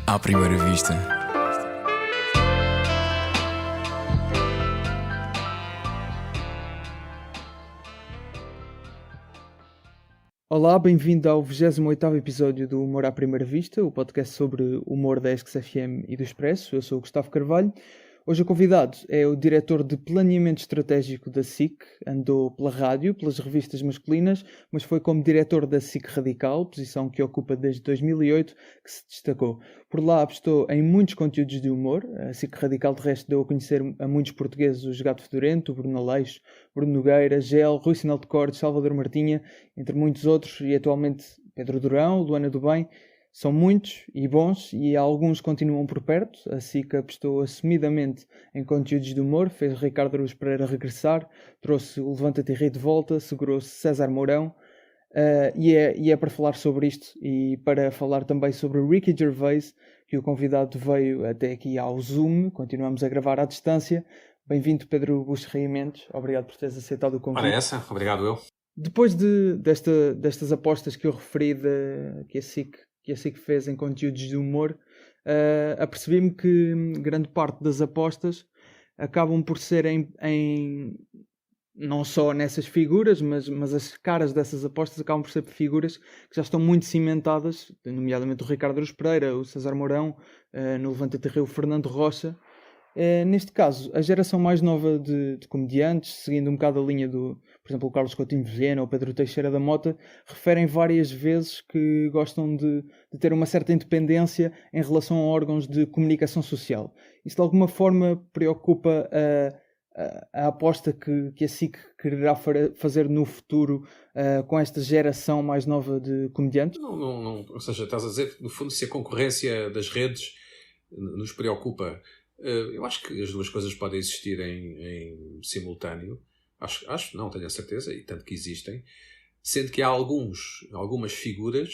À primeira vista. Olá, bem-vindo ao 28º episódio do Humor à Primeira Vista, o podcast sobre humor da ESC-FM e do Expresso. Eu sou o Gustavo Carvalho. Hoje o convidado é o diretor de planeamento estratégico da SIC. Andou pela rádio, pelas revistas masculinas, mas foi como diretor da SIC Radical, posição que ocupa desde 2008, que se destacou. Por lá apostou em muitos conteúdos de humor. A SIC Radical, de resto, deu a conhecer a muitos portugueses o Gato Fedorento, o Bruno Aleixo, Bruno Nogueira, Gel, Rui Sinal de Cordes, Salvador Martinha, entre muitos outros, e atualmente Pedro Durão, Luana do Bem. São muitos e bons, e alguns continuam por perto. A SIC apostou assumidamente em conteúdos de humor, fez Ricardo Araújo Pereira regressar, trouxe o Levanta-te e Ri de volta, segurou-se César Mourão, e é para falar sobre isto e para falar também sobre Ricky Gervais, que o convidado veio até aqui ao Zoom. Continuamos a gravar à distância. Bem-vindo, Pedro Buxo Mendes. Obrigado por teres aceitado o convite. Ora, essa, obrigado eu. Depois destas apostas que eu referi que a SIC fez em conteúdos de humor, apercebi-me que grande parte das apostas acabam por ser não só nessas figuras, mas as caras dessas apostas acabam por ser figuras que já estão muito cimentadas, nomeadamente o Ricardo Araújo Pereira, o César Mourão, no Levanta-te e Ri, o Fernando Rocha. Neste caso, a geração mais nova de comediantes, seguindo um bocado a linha por exemplo, o Carlos Coutinho Vilhena ou o Pedro Teixeira da Mota, referem várias vezes que gostam de ter uma certa independência em relação a órgãos de comunicação social. Isso de alguma forma preocupa a aposta que a SIC quererá fazer no futuro com esta geração mais nova de comediantes? Não, ou seja, estás a dizer que, no fundo, se a concorrência das redes nos preocupa. Eu acho que as duas coisas podem existir em simultâneo. Acho, não tenho a certeza, e tanto que existem. Sendo que há algumas figuras,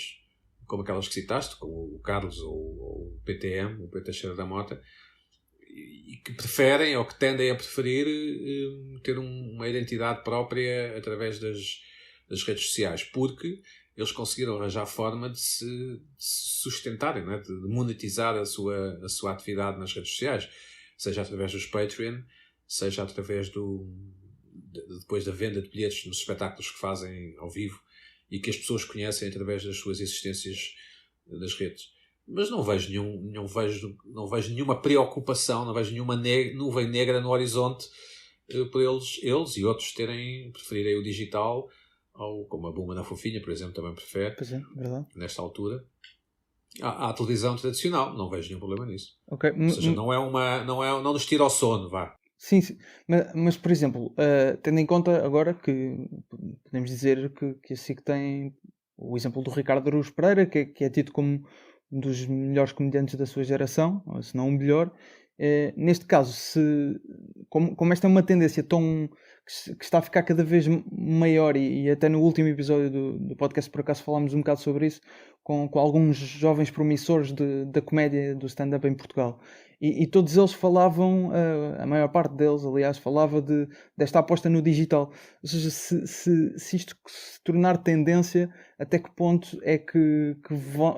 como aquelas que citaste, como o Carlos ou o PTM, o Pedro Teixeira da Mota, e que preferem ou que tendem a preferir ter uma identidade própria através das redes sociais, porque eles conseguiram arranjar forma de se sustentarem, não é? De monetizar a sua atividade nas redes sociais, seja através dos Patreon, seja através depois da venda de bilhetes nos espetáculos que fazem ao vivo e que as pessoas conhecem através das suas existências das redes. Mas não vejo nenhuma preocupação, não vejo nenhuma nuvem negra no horizonte por eles e outros preferirem o digital, ou como a Buma na Fofinha, por exemplo, também prefere, verdade. Nesta altura. À televisão tradicional, não vejo nenhum problema nisso. Okay. Ou seja, não nos tira ao sono, vá. Sim. Mas, por exemplo, tendo em conta agora que podemos dizer que a SIC tem o exemplo do Ricardo Araújo Pereira, que é tido como um dos melhores comediantes da sua geração, se não o melhor. Neste caso, como esta é uma tendência que está a ficar cada vez maior, e até no último episódio do podcast, por acaso, falámos um bocado sobre isso, com alguns jovens promissores da comédia, do stand-up em Portugal. E todos eles falavam, a maior parte deles, aliás, falava desta aposta no digital. Ou seja, se isto se tornar tendência, até que ponto é que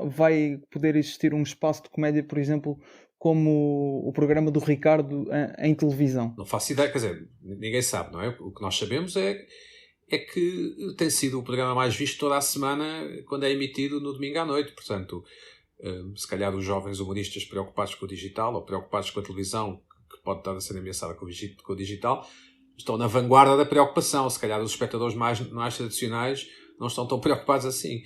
vai poder existir um espaço de comédia, por exemplo, como o programa do Ricardo em televisão? Não faço ideia, quer dizer, ninguém sabe, não é? O que nós sabemos é que tem sido o programa mais visto toda a semana quando é emitido no domingo à noite. Portanto, se calhar os jovens humoristas preocupados com o digital ou preocupados com a televisão, que pode estar a ser ameaçada com o digital, estão na vanguarda da preocupação. Se calhar os espectadores mais tradicionais não estão tão preocupados assim.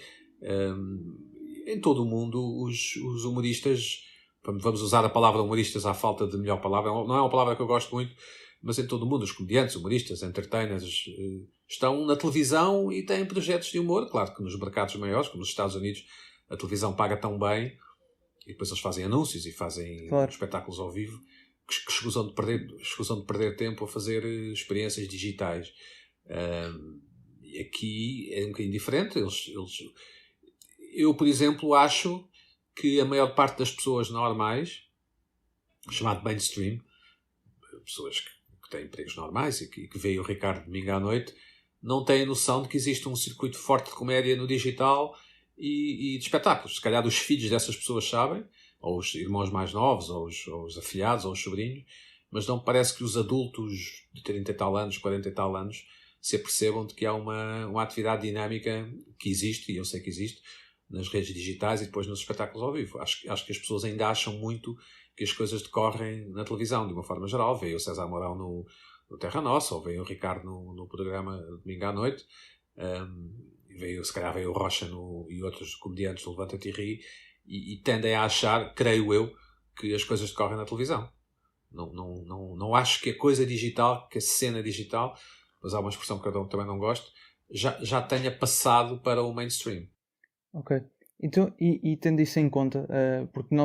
Em todo o mundo, os humoristas, vamos usar a palavra humoristas à falta de melhor palavra, não é uma palavra que eu gosto muito, mas em todo o mundo os comediantes, humoristas, entertainers estão na televisão e têm projetos de humor. Claro que nos mercados maiores, como nos Estados Unidos, a televisão paga tão bem, e depois eles fazem anúncios e fazem espetáculos ao vivo, que escusam de perder tempo a fazer experiências digitais. E aqui é um bocadinho diferente. Eu, por exemplo, acho que a maior parte das pessoas normais, chamado mainstream, pessoas que têm empregos normais e que veem o Ricardo domingo à noite, não têm noção de que existe um circuito forte de comédia no digital e de espetáculos. Se calhar os filhos dessas pessoas sabem, ou os irmãos mais novos, ou os afilhados, ou os sobrinhos, mas não me parece que os adultos de 30 e tal anos, 40 e tal anos, se apercebam de que há uma atividade dinâmica que existe, e eu sei que existe, nas redes digitais e depois nos espetáculos ao vivo. Acho que as pessoas ainda acham muito que as coisas decorrem na televisão, de uma forma geral. Veio o César Mourão no Terra Nossa, ou veio o Ricardo no programa Domingo à Noite, se calhar veio o Rocha e outros comediantes do Levanta-te e Ri, e tendem a achar, creio eu, que as coisas decorrem na televisão. Não acho que a coisa digital, que a cena digital, mas há uma expressão que eu também não gosto, já tenha passado para o mainstream. Ok. Então, e tendo isso em conta, porque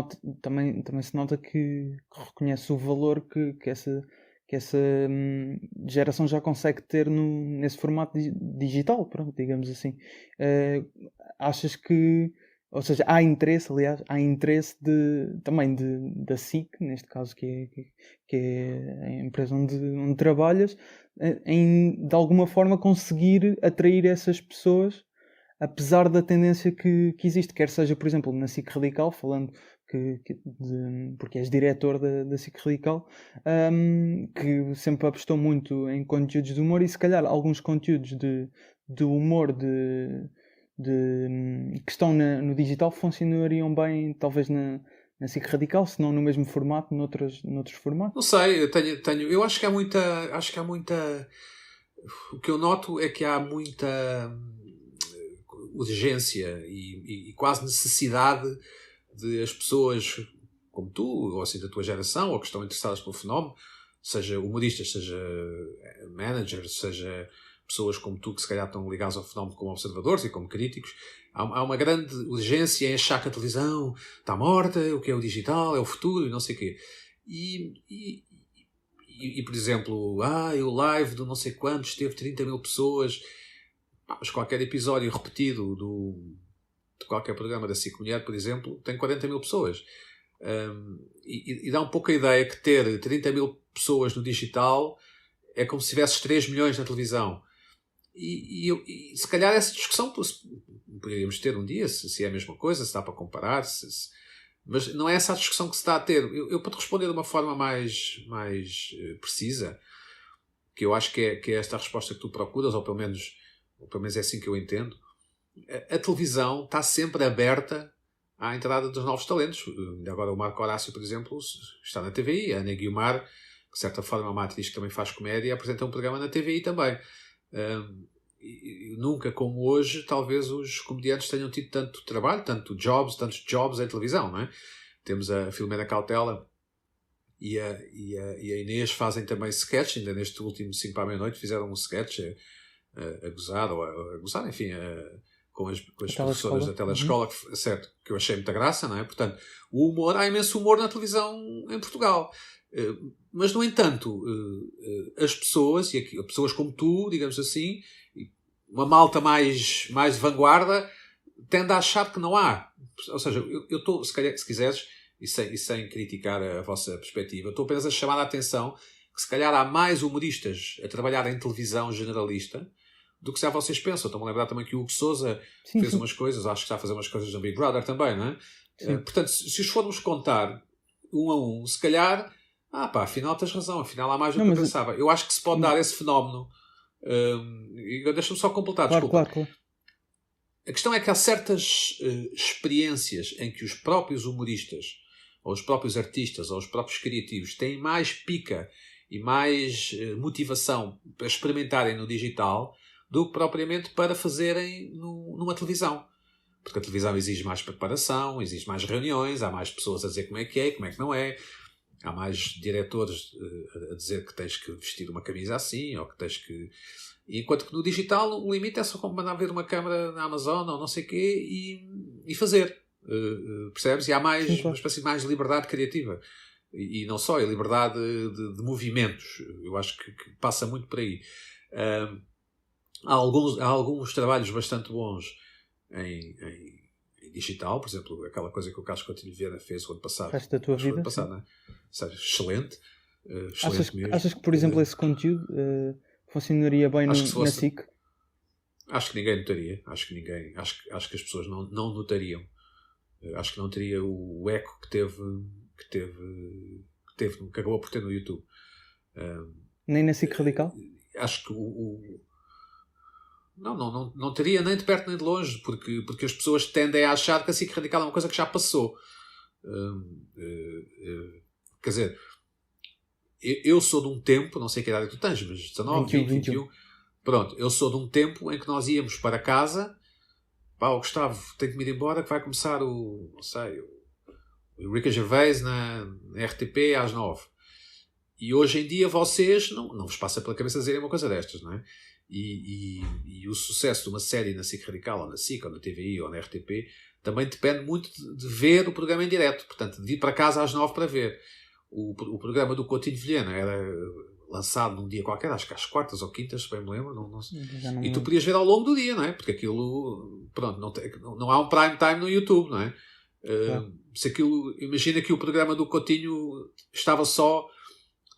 também se nota que reconhece o valor que essa geração já consegue ter nesse formato digital, pronto, digamos assim. Achas que, ou seja, há interesse também da SIC, neste caso, que é a empresa onde trabalhas, em de alguma forma conseguir atrair essas pessoas, apesar da tendência que existe, quer seja, por exemplo, na SIC Radical, falando porque és diretor da SIC Radical, que sempre apostou muito em conteúdos de humor, e se calhar alguns conteúdos de humor que estão no digital funcionariam bem, talvez na SIC Radical, se não no mesmo formato, noutros formatos. Não sei, eu acho que há muita. O que eu noto é que há muita urgência e quase necessidade de as pessoas como tu, ou assim da tua geração, ou que estão interessadas pelo fenómeno, seja humoristas, seja managers, seja pessoas como tu que se calhar estão ligados ao fenómeno como observadores e como críticos, há uma grande urgência em achar que a televisão está morta, o que é o digital, é o futuro e não sei o quê. E por exemplo, o live do não sei quantos teve 30 mil pessoas, mas qualquer episódio repetido de qualquer programa da SIC Mulher, por exemplo, tem 40 mil pessoas. E dá um pouco a ideia que ter 30 mil pessoas no digital é como se tivesses 3 milhões na televisão. E se calhar essa discussão poderíamos ter um dia, se é a mesma coisa, se dá para comparar, mas não é essa a discussão que se está a ter. Eu para te responder de uma forma mais precisa, que eu acho que é esta a resposta que tu procuras, ou pelo menos é assim que eu entendo, a televisão está sempre aberta à entrada dos novos talentos. Agora o Marco Horácio, por exemplo, está na TVI. A Ana Guiomar, que de certa forma é uma atriz que também faz comédia, apresenta um programa na TVI também. E nunca como hoje, talvez os comediantes tenham tido tanto trabalho, tantos jobs em televisão, não é? Temos a Filomena Cautela e a Inês fazem também sketch. Ainda neste último 5 para a meia-noite fizeram um sketch a gozar, enfim, com as professoras da telescola, certo, que eu achei muita graça, não é? Portanto, há imenso humor na televisão em Portugal. Mas, no entanto, as pessoas, e aqui, pessoas como tu, digamos assim, uma malta mais de vanguarda, tende a achar que não há. Ou seja, eu estou, se calhar, se quiseres, e sem criticar a vossa perspectiva, estou apenas a chamar a atenção que se calhar há mais humoristas a trabalhar em televisão generalista do que se vocês pensam. Estou-me a lembrar também que o Hugo Sousa fez umas coisas, acho que está a fazer umas coisas no Big Brother também, não é? Portanto, se os formos contar um a um, se calhar, afinal tens razão, afinal há mais do que eu pensava. Eu acho que se pode dar esse fenómeno. Deixa-me só completar, desculpa. Claro. A questão é que há certas experiências em que os próprios humoristas, ou os próprios artistas, ou os próprios criativos têm mais pica e mais motivação para experimentarem no digital do que propriamente para fazerem numa televisão. Porque a televisão exige mais preparação, exige mais reuniões, há mais pessoas a dizer como é que não é. Há mais diretores a dizer que tens que vestir uma camisa assim, ou que tens que... Enquanto que no digital o limite é só como mandar ver uma câmara na Amazon ou não sei o quê e fazer. Percebes? E há uma espécie de mais liberdade criativa. E não só, é liberdade de movimentos. Eu acho que passa muito por aí. Há alguns trabalhos bastante bons em digital, por exemplo, aquela coisa que o Carlos Coutinho Vilhena fez o ano passado. O resto da tua vida. O ano passado, não é? Seja, excelente. Achas que, por exemplo, esse conteúdo funcionaria bem na SIC? Acho que ninguém notaria. Acho que as pessoas não notariam. Acho que não teria o eco que acabou por ter no YouTube. Nem na SIC Radical? Acho que não teria nem de perto nem de longe, porque as pessoas tendem a achar que a SIC Radical é uma coisa que já passou. Quer dizer, eu sou de um tempo, não sei que idade tu tens, mas 19, 20, 21. Pronto, eu sou de um tempo em que nós íamos para casa. O Gustavo tem que me ir embora, que vai começar o Ricky Gervais na RTP às 9. E hoje em dia vocês não vos passa pela cabeça dizerem uma coisa destas, não é? E o sucesso de uma série na SIC Radical, ou na SIC, ou na TVI, ou na RTP, também depende muito de ver o programa em direto. Portanto, de ir para casa às 9 para ver. O programa do Coutinho Vilhena era lançado num dia qualquer, acho que às quartas ou quintas, se bem me lembro. E tu podias ver ao longo do dia, não é? Porque aquilo, pronto, não há um prime time no YouTube, não é? Se aquilo, imagina que o programa do Coutinho estava só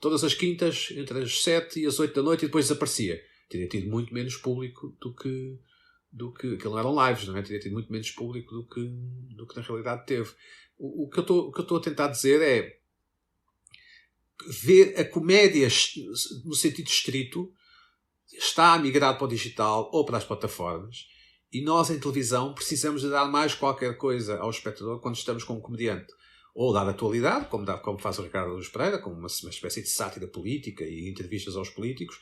todas as quintas, entre as 7 e as 8 da noite, e depois desaparecia. Teria tido muito menos público do que aquilo não eram lives, não é? Teria tido muito menos público do que na realidade teve. O que eu estou a tentar dizer é ver a comédia no sentido estrito está a migrar para o digital ou para as plataformas, e nós em televisão precisamos de dar mais qualquer coisa ao espectador quando estamos com um comediante, ou dar atualidade, como faz o Ricardo Luz Pereira, como uma espécie de sátira política e entrevistas aos políticos,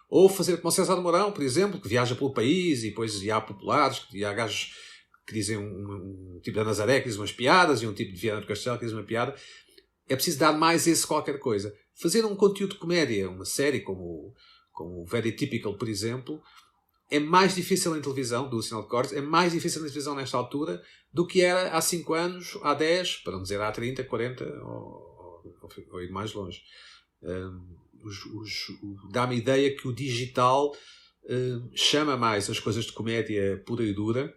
ou fazer como o César Mourão, por exemplo, que viaja pelo país e depois há populares, e há gajos que dizem um tipo de Nazaré que diz umas piadas e um tipo de Viana do Castelo que diz uma piada. É preciso dar mais esse qualquer coisa. Fazer um conteúdo de comédia, uma série como o Very Typical, por exemplo, é mais difícil em televisão, do Sinal de Cortes, é mais difícil em televisão nesta altura do que era há 5 anos, há 10, para não dizer há 30, 40 ou ir mais longe. Dá-me a ideia que o digital chama mais as coisas de comédia pura e dura,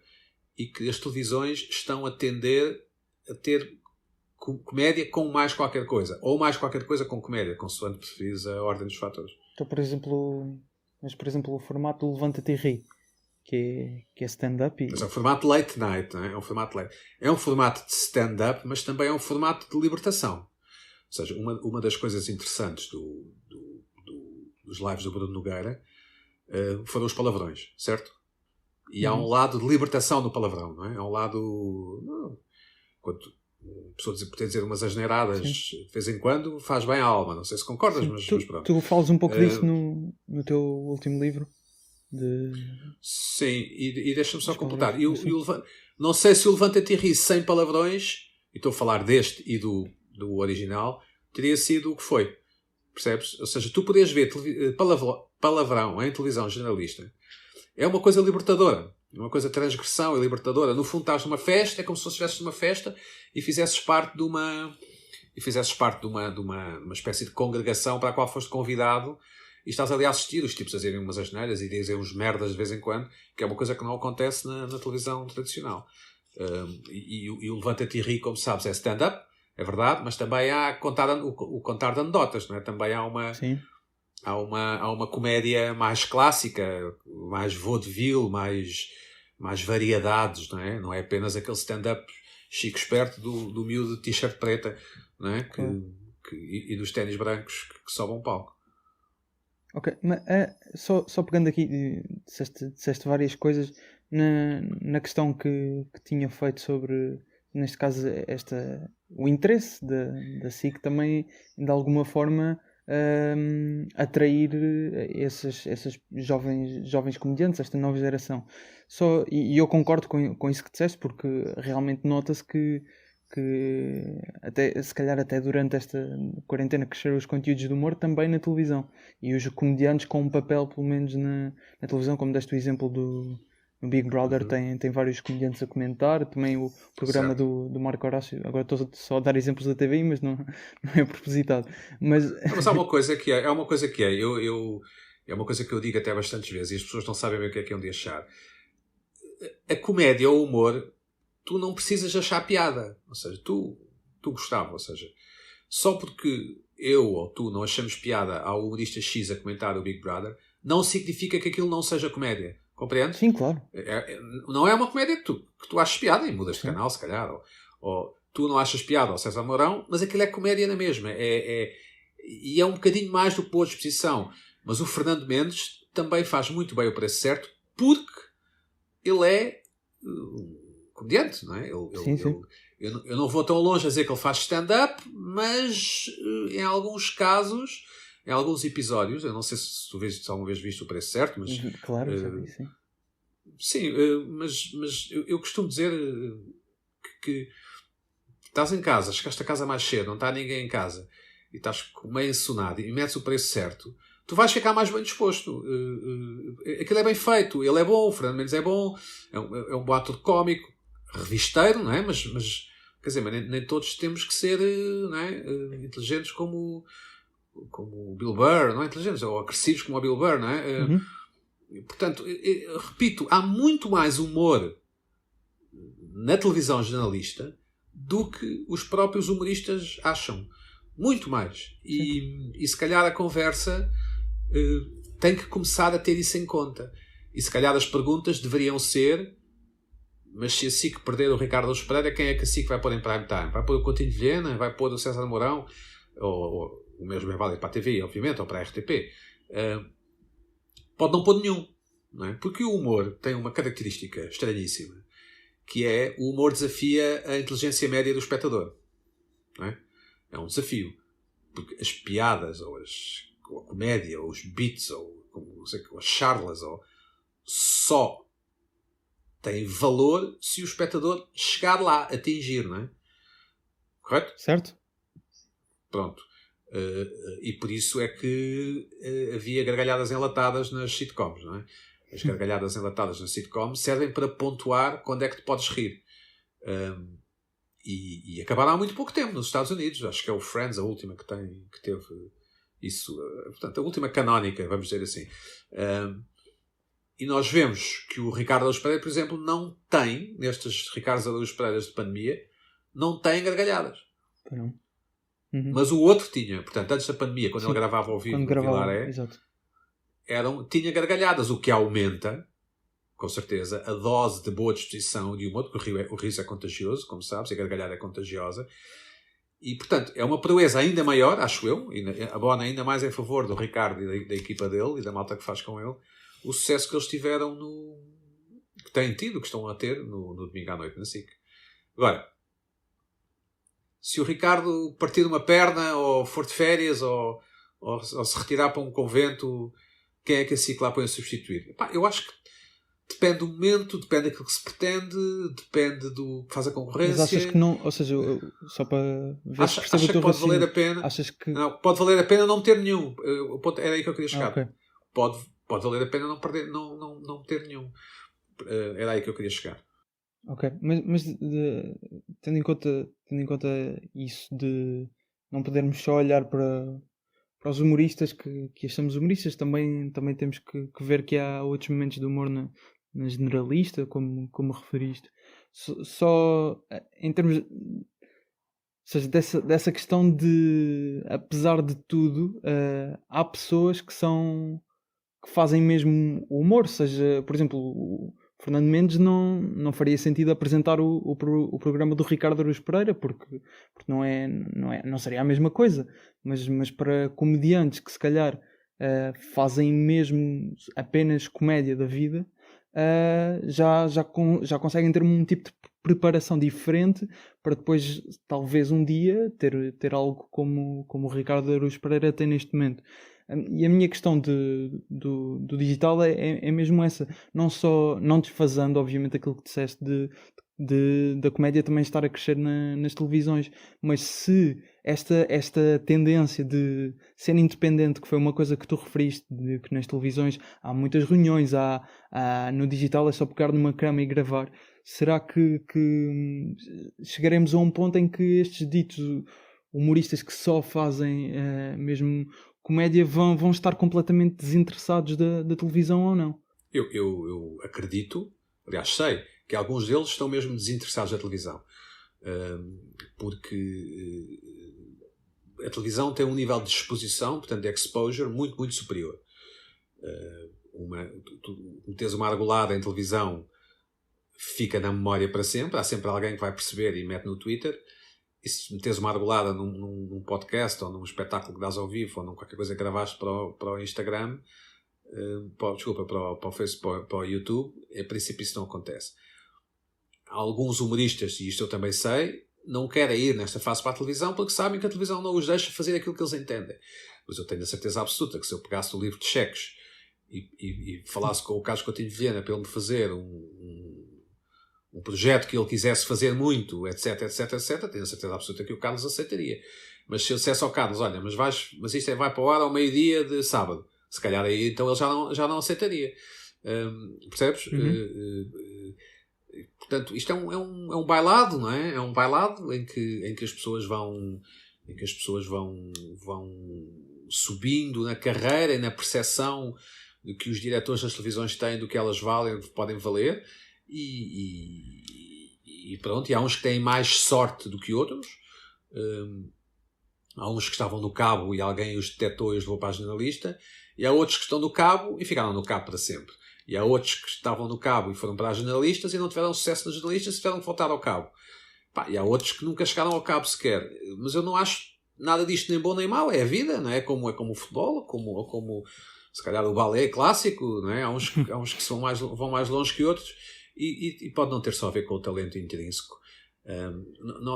e que as televisões estão a tender a ter comédia com mais qualquer coisa, ou mais qualquer coisa com comédia, consoante preferires a ordem dos fatores. Então, por exemplo, o formato do Levanta-te e Ri, que é stand-up. Mas é um formato late night, não é? É um formato de stand-up, mas também é um formato de libertação. Ou seja, uma das coisas interessantes dos lives do Bruno Nogueira foram os palavrões, certo? E há um lado de libertação no palavrão, não é? Há um lado... Quando a pessoa poder dizer umas asneiradas de vez em quando faz bem à alma. Não sei se concordas, mas pronto. Tu falas um pouco disso no teu último livro. Sim, e deixa-me só completar. Não sei se o Levanta-te e Ri sem palavrões, e estou a falar deste e do original, teria sido o que foi. Percebes? Ou seja, tu podias ver palavrão em televisão generalista. É uma coisa libertadora. É uma coisa transgressão e libertadora. No fundo, estás numa festa, é como se estivesses numa festa e fizesses parte de uma espécie de congregação para a qual foste convidado, e estás ali a assistir os tipos a dizerem umas asneiras e dizem uns merdas de vez em quando, que é uma coisa que não acontece na televisão tradicional. E o Levanta-te e Ri, como sabes, é stand-up, é verdade, mas também há o contar de anedotas, não é? Também há uma comédia mais clássica, mais vaudeville, mais variedades, não é? Não é apenas aquele stand-up chico esperto do miúdo de t-shirt preta, não é? E dos ténis brancos que sobem um palco. Ok, mas só pegando aqui, disseste várias coisas na questão que tinha feito sobre, neste caso, o interesse da SIC também, de alguma forma, atrair esses jovens comediantes, esta nova geração. E eu concordo com isso que disseste, porque realmente nota-se que se calhar até durante esta quarentena cresceram os conteúdos de humor também na televisão, e os comediantes com um papel pelo menos na televisão, como deste o exemplo do Big Brother, tem vários comediantes a comentar, também o programa do Marco Horácio. Agora estou só a dar exemplos da TVI, mas não é propositado. Mas há uma coisa que é, é uma coisa que eu digo até bastantes vezes, e as pessoas não sabem bem o que é onde achar. A comédia ou o humor, tu não precisas achar piada. Ou seja, tu Gustavo, ou seja, só porque eu ou tu não achamos piada ao humorista X a comentar o Big Brother, não significa que aquilo não seja comédia. Compreendes? Sim, claro. Não é uma comédia que tu achas piada e mudas de canal, se calhar, ou tu não achas piada ao César Mourão, mas aquilo é comédia na mesma. E é um bocadinho mais do que boa disposição. Mas o Fernando Mendes também faz muito bem o preço certo, porque ele é comediante, não é? Sim. Eu não vou tão longe a dizer que ele faz stand-up, mas em alguns casos, em alguns episódios, eu não sei se tu se alguma vez viste o preço certo, mas... Claro, já vi, sim. Sim, mas eu costumo dizer que estás em casa, chegaste a casa mais cedo, não está ninguém em casa, e estás meio ensonado e metes o preço certo, tu vais ficar mais bem disposto. Aquilo é bem feito, ele é bom, o Fernando Mendes é bom, é um bom ator cómico, revisteiro, não é? Mas quer dizer, mas nem todos temos que ser não é? Inteligentes como o Bill Burr, não é? Inteligentes, ou agressivos como o Bill Burr, não é? Portanto, repito, há muito mais humor na televisão generalista do que os próprios humoristas acham. Muito mais. E se calhar a conversa tem que começar a ter isso em conta. E se calhar as perguntas deveriam ser: mas se a SIC perder o Ricardo Araújo Pereira, quem é que a SIC vai pôr em prime time? Vai pôr o Coutinho de Vilhena? Vai pôr o César Mourão? Ou o mesmo é válido para a TV, obviamente, ou para a RTP. Pode não pôr nenhum. Não é? Porque o humor tem uma característica estranhíssima, que é o humor desafia a inteligência média do espectador. Não é? É um desafio. Porque as piadas, ou a comédia, ou os beats, ou as charlas, só têm valor se o espectador chegar lá, atingir, não é? Correto? Certo. Pronto. E por isso é que havia gargalhadas enlatadas nas sitcoms, não é? As gargalhadas enlatadas nas sitcoms servem para pontuar quando é que te podes rir. E acabaram há muito pouco tempo nos Estados Unidos. Acho que é o Friends, a última que teve isso. Portanto, a última canónica, vamos dizer assim. E nós vemos que o Ricardo Araújo Pereira, por exemplo, não tem, nestes Ricardo Araújo Pereiras de pandemia, não tem gargalhadas. Não. Mas o outro tinha. Portanto, antes da pandemia, quando Sim, ele gravava ao vivo no Vilaré, tinha gargalhadas, o que aumenta, com certeza, a dose de boa disposição de humor, porque o riso é contagioso, como sabes, a gargalhada é contagiosa. E, portanto, é uma proeza ainda maior, acho eu, e abona ainda mais em favor do Ricardo e da equipa dele e da malta que faz com ele, o sucesso que eles tiveram que têm tido, que estão a ter no domingo à noite na SIC. Agora, se o Ricardo partir uma perna, ou for de férias, ou se retirar para um convento, quem é que a SIC lá põe a substituir? Eu acho que depende do momento, depende daquilo que se pretende, depende do que faz a concorrência. Mas achas que não, ou seja, só para ver se percebo o teu pode valer a pena. Achas que... Não, pode valer a pena não ter nenhum. Era aí que eu queria chegar. Okay. Pode valer a pena não ter nenhum. Era aí que eu queria chegar. Ok, mas tendo em conta isso de não podermos só olhar para os humoristas que achamos humoristas, também temos que ver que há outros momentos de humor na generalista, como referiste. Só em termos, ou seja, dessa questão de, apesar de tudo, há pessoas que fazem mesmo o humor, seja, por exemplo, o Fernando Mendes não faria sentido apresentar o programa do Ricardo Araújo Pereira, porque não seria a mesma coisa, mas para comediantes que se calhar fazem mesmo apenas comédia da vida, já conseguem ter um tipo de preparação diferente para depois, talvez um dia, ter algo como o Ricardo Araújo Pereira tem neste momento. E a minha questão do digital é mesmo essa, não desfazendo obviamente aquilo que disseste da comédia também estar a crescer nas televisões, mas se esta tendência de ser independente, que foi uma coisa que tu referiste, de que nas televisões há muitas reuniões, no digital é só pegar numa cama e gravar, será que chegaremos a um ponto em que estes ditos humoristas que só fazem mesmo comédia vão estar completamente desinteressados da televisão ou não? Eu acredito, aliás sei, que alguns deles estão mesmo desinteressados da televisão. Porque a televisão tem um nível de exposição, portanto de exposure, muito, muito superior. Tu metes uma argolada em televisão fica na memória para sempre. Há sempre alguém que vai perceber e mete no Twitter. E se meteres uma argolada num podcast ou num espetáculo que dás ao vivo ou num qualquer coisa que gravaste para o Instagram, para o Facebook, para o YouTube, a princípio isso não acontece. Alguns humoristas, e isto eu também sei, não querem ir nesta fase para a televisão porque sabem que a televisão não os deixa fazer aquilo que eles entendem. Mas eu tenho a certeza absoluta que se eu pegasse o livro de cheques e falasse com o Carlos Coutinho Vilhena para ele me fazer um projeto que ele quisesse fazer muito, etc, tenho a certeza absoluta que o Carlos aceitaria. Mas se eu dissesse ao Carlos, olha, mas isto vai para o ar ao meio-dia de sábado, se calhar aí então ele já não aceitaria. Percebes? Portanto, isto é um bailado, não é? É um bailado em que as pessoas vão subindo na carreira e na percepção de que os diretores das televisões têm do que elas valem, podem valer, e pronto, e há uns que têm mais sorte do que outros. Há uns que estavam no cabo e alguém os detectou e os levou para a jornalista, e há outros que estão no cabo e ficaram no cabo para sempre. E há outros que estavam no cabo e foram para as jornalistas e não tiveram sucesso nas jornalistas e tiveram que voltar ao cabo. E há outros que nunca chegaram ao cabo sequer. Mas eu não acho nada disto nem bom nem mau. É a vida, não é? Como o futebol, como se calhar o balé clássico, não é? Há uns que vão mais longe que outros e pode não ter só a ver com o talento intrínseco.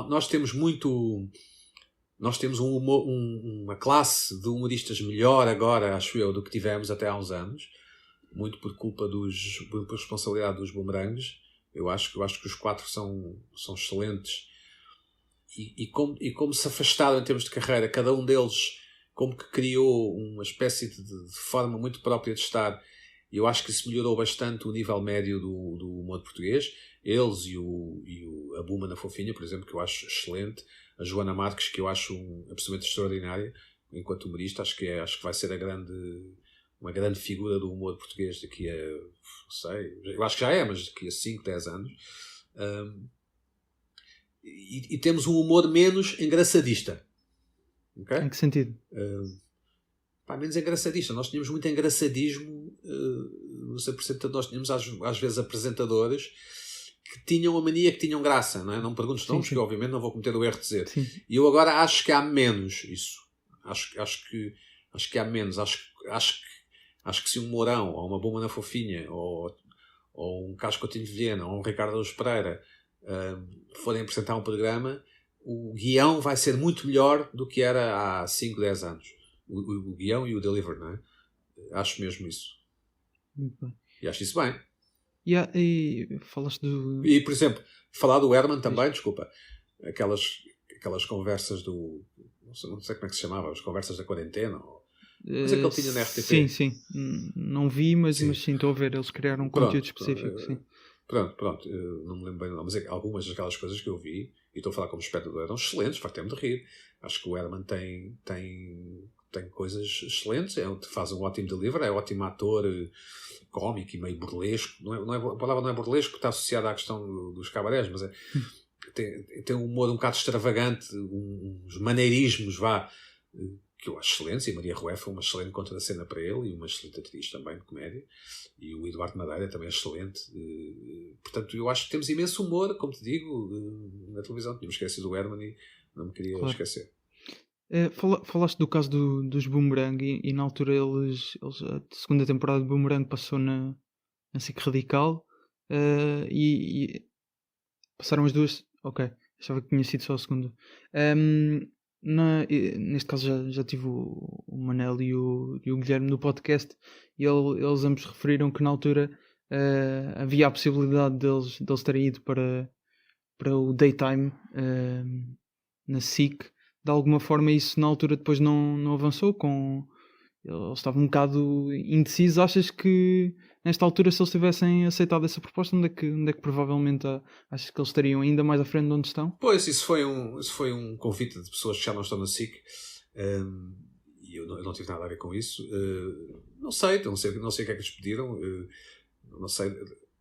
Nós temos uma classe de humoristas melhor agora, acho eu, do que tivemos até há uns anos. Muito por culpa por responsabilidade dos bumerangues. Eu acho que os 4 são excelentes e como se afastaram em termos de carreira, cada um deles como que criou uma espécie de forma muito própria de estar. E eu acho que isso melhorou bastante o nível médio do humor português. Eles a Buma na Fofinha, por exemplo, que eu acho excelente, a Joana Marques, que eu acho absolutamente extraordinária enquanto humorista. Acho que vai ser uma grande figura do humor português daqui a, não sei, eu acho que já é, mas daqui a 5, 10 anos. E temos um humor menos engraçadista. Okay? Em que sentido? Menos engraçadista. Nós tínhamos muito engraçadismo, não sei por cento, nós tínhamos às vezes apresentadores que tinham a mania que tinham graça, não é? Não me perguntes nomes, que obviamente não vou cometer o erro de dizer. Sim. E eu agora acho que há menos isso. Acho que há menos. Acho que se um Mourão, ou uma Buma na Fofinha, ou um Carlos Coutinho Vilhena, ou um Ricardo Araújo Pereira forem apresentar um programa, o guião vai ser muito melhor do que era há 5, 10 anos. O guião e o delivery, não é? Acho mesmo isso. Muito bem. E acho isso bem. E falaste do... E, por exemplo, falar do Herman também, desculpa, aquelas conversas do... Não sei como é que se chamava, as conversas da quarentena, mas é que ele tinha na RTP. Sim. Não vi, mas sim, estou a ver. Eles criaram um conteúdo específico, sim. Pronto. Não me lembro bem, mas algumas daquelas coisas que eu vi, e estou a falar como espectador, eram excelentes, fartei-me de rir. Acho que o Herman tem coisas excelentes, faz um ótimo delivery, é um ótimo ator cómico e meio burlesco. A palavra não é burlesco, está associada à questão dos cabarés, mas tem um humor um bocado extravagante, uns maneirismos, que eu acho excelentes, e a Maria Rueff foi uma excelente contracena para ele e uma excelente atriz também de comédia, e o Eduardo Madeira também é excelente. Portanto, eu acho que temos imenso humor, como te digo, na televisão. Tínhamos esquecido do Herman e não me queria esquecer. Falaste do caso dos Boomerang e na altura eles a segunda temporada de Boomerang passou na SIC Radical e passaram as duas. Ok, achava que tinha sido só a segunda. Neste caso já tive o Manel e o Guilherme no podcast e eles ambos referiram que na altura havia a possibilidade deles terem ido para o daytime na SIC. De alguma forma isso na altura depois não avançou, eles estavam um bocado indecisos. Achas que nesta altura, se eles tivessem aceitado essa proposta, onde é que provavelmente achas que eles estariam ainda mais à frente de onde estão? Pois, isso foi um convite de pessoas que já não estão na SIC, e eu não tive nada a ver com isso. Não sei o que é que eles pediram, não sei,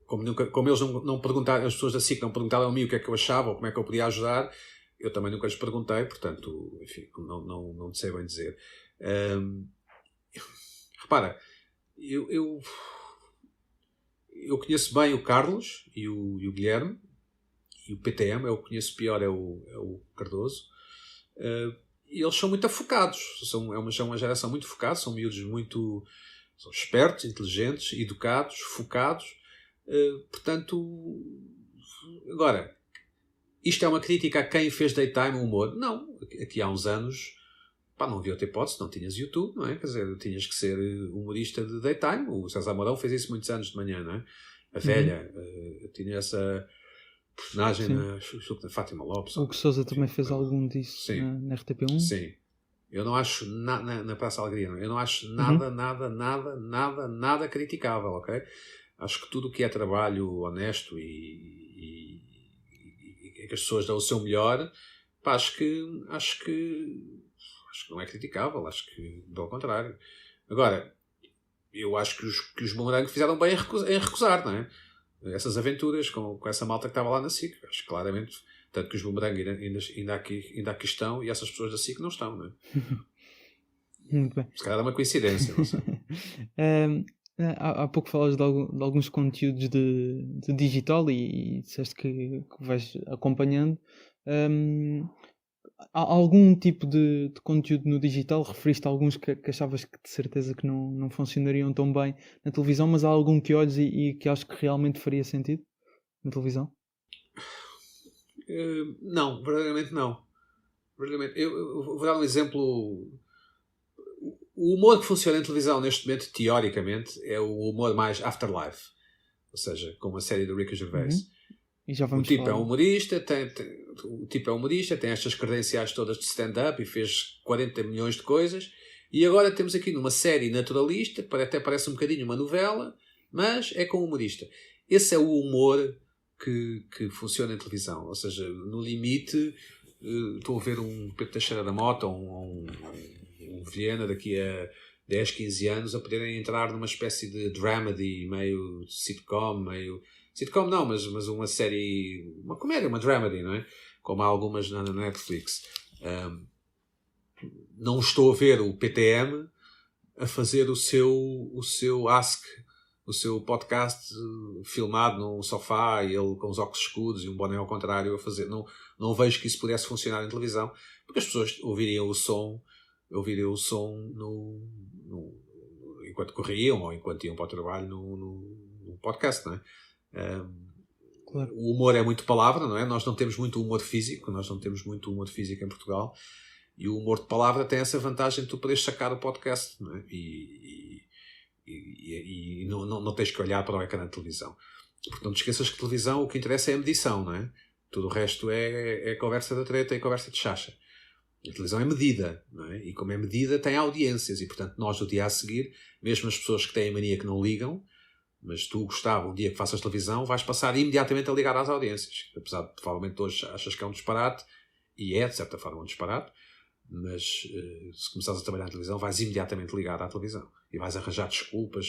como eles não perguntaram, as pessoas da SIC não perguntaram a mim o que é que eu achava ou como é que eu podia ajudar, eu também nunca lhes perguntei, portanto, enfim, não sei bem dizer. Repara, eu eu conheço bem o Carlos e o Guilherme, e o PTM, eu conheço pior, é o Cardoso. E eles são muito focados, são uma geração muito focada, são miúdos são espertos, inteligentes, educados, focados. Portanto, agora, isto é uma crítica a quem fez daytime o humor? Não, aqui há uns anos não havia outra hipótese, não tinhas YouTube, não é? Quer dizer, tinhas que ser humorista de daytime. O César Mourão fez isso muitos anos de manhã, não é? A velha tinha essa personagem na Fátima Lopes. O Hugo Sousa também fez algum disso na RTP1. Sim. Eu não acho na Praça Alegria, eu não acho nada criticável, ok? Acho que tudo o que é trabalho honesto e que as pessoas dão o seu melhor, acho que não é criticável, acho que pelo contrário. Agora, eu acho que os Boomerang fizeram bem em recusar, não é? Essas aventuras com essa malta que estava lá na SIC. Acho claramente, tanto que os Boomerang ainda aqui estão e essas pessoas da SIC não estão, não é? Muito bem. Se calhar é uma coincidência, não sei. Há pouco falas de alguns conteúdos de digital e disseste que vais acompanhando. Há algum tipo de conteúdo no digital? Referiste a alguns que achavas que de certeza que não funcionariam tão bem na televisão, mas há algum que olhes e que acho que realmente faria sentido na televisão? Não, verdadeiramente não. Eu vou dar um exemplo. O humor que funciona em televisão neste momento, teoricamente, é o humor mais afterlife. Ou seja, como a série do Ricky Gervais. E já vamos o tipo falar. é humorista, tem estas credenciais todas de stand-up e fez 40 milhões de coisas. E agora temos aqui numa série naturalista, que até parece um bocadinho uma novela, mas é com humorista. Esse é o humor que funciona em televisão. Ou seja, no limite, estou a ver um Pedro Teixeira da Mota ou um Vilhena daqui a 10, 15 anos a poderem entrar numa espécie de dramedy, meio sitcom, sitcom não, mas uma série, uma comédia, uma dramedy, não é? Como há algumas na Netflix. Não estou a ver o PTM a fazer o seu Ask, o seu podcast filmado num sofá e ele com os óculos escuros e um boné ao contrário a fazer. Não vejo que isso pudesse funcionar em televisão, porque as pessoas ouviriam o som enquanto corriam ou enquanto iam para o trabalho no podcast, não é? Claro. O humor é muito palavra, não é? Nós não temos muito humor físico, em Portugal, e o humor de palavra tem essa vantagem de tu poderes sacar o podcast, não é? E não tens que olhar para o ecrã da televisão. Porque não te esqueças que televisão o que interessa é a medição, não é? Tudo o resto é conversa da treta e conversa de chacha. A televisão é medida, não é? E como é medida tem audiências e portanto nós no dia a seguir, mesmo as pessoas que têm mania que não ligam, mas tu, Gustavo, um dia que faças televisão vais passar imediatamente a ligar às audiências, apesar de provavelmente hoje achas que é um disparate, e é de certa forma um disparate, mas se começares a trabalhar na televisão vais imediatamente ligar à televisão e vais arranjar desculpas.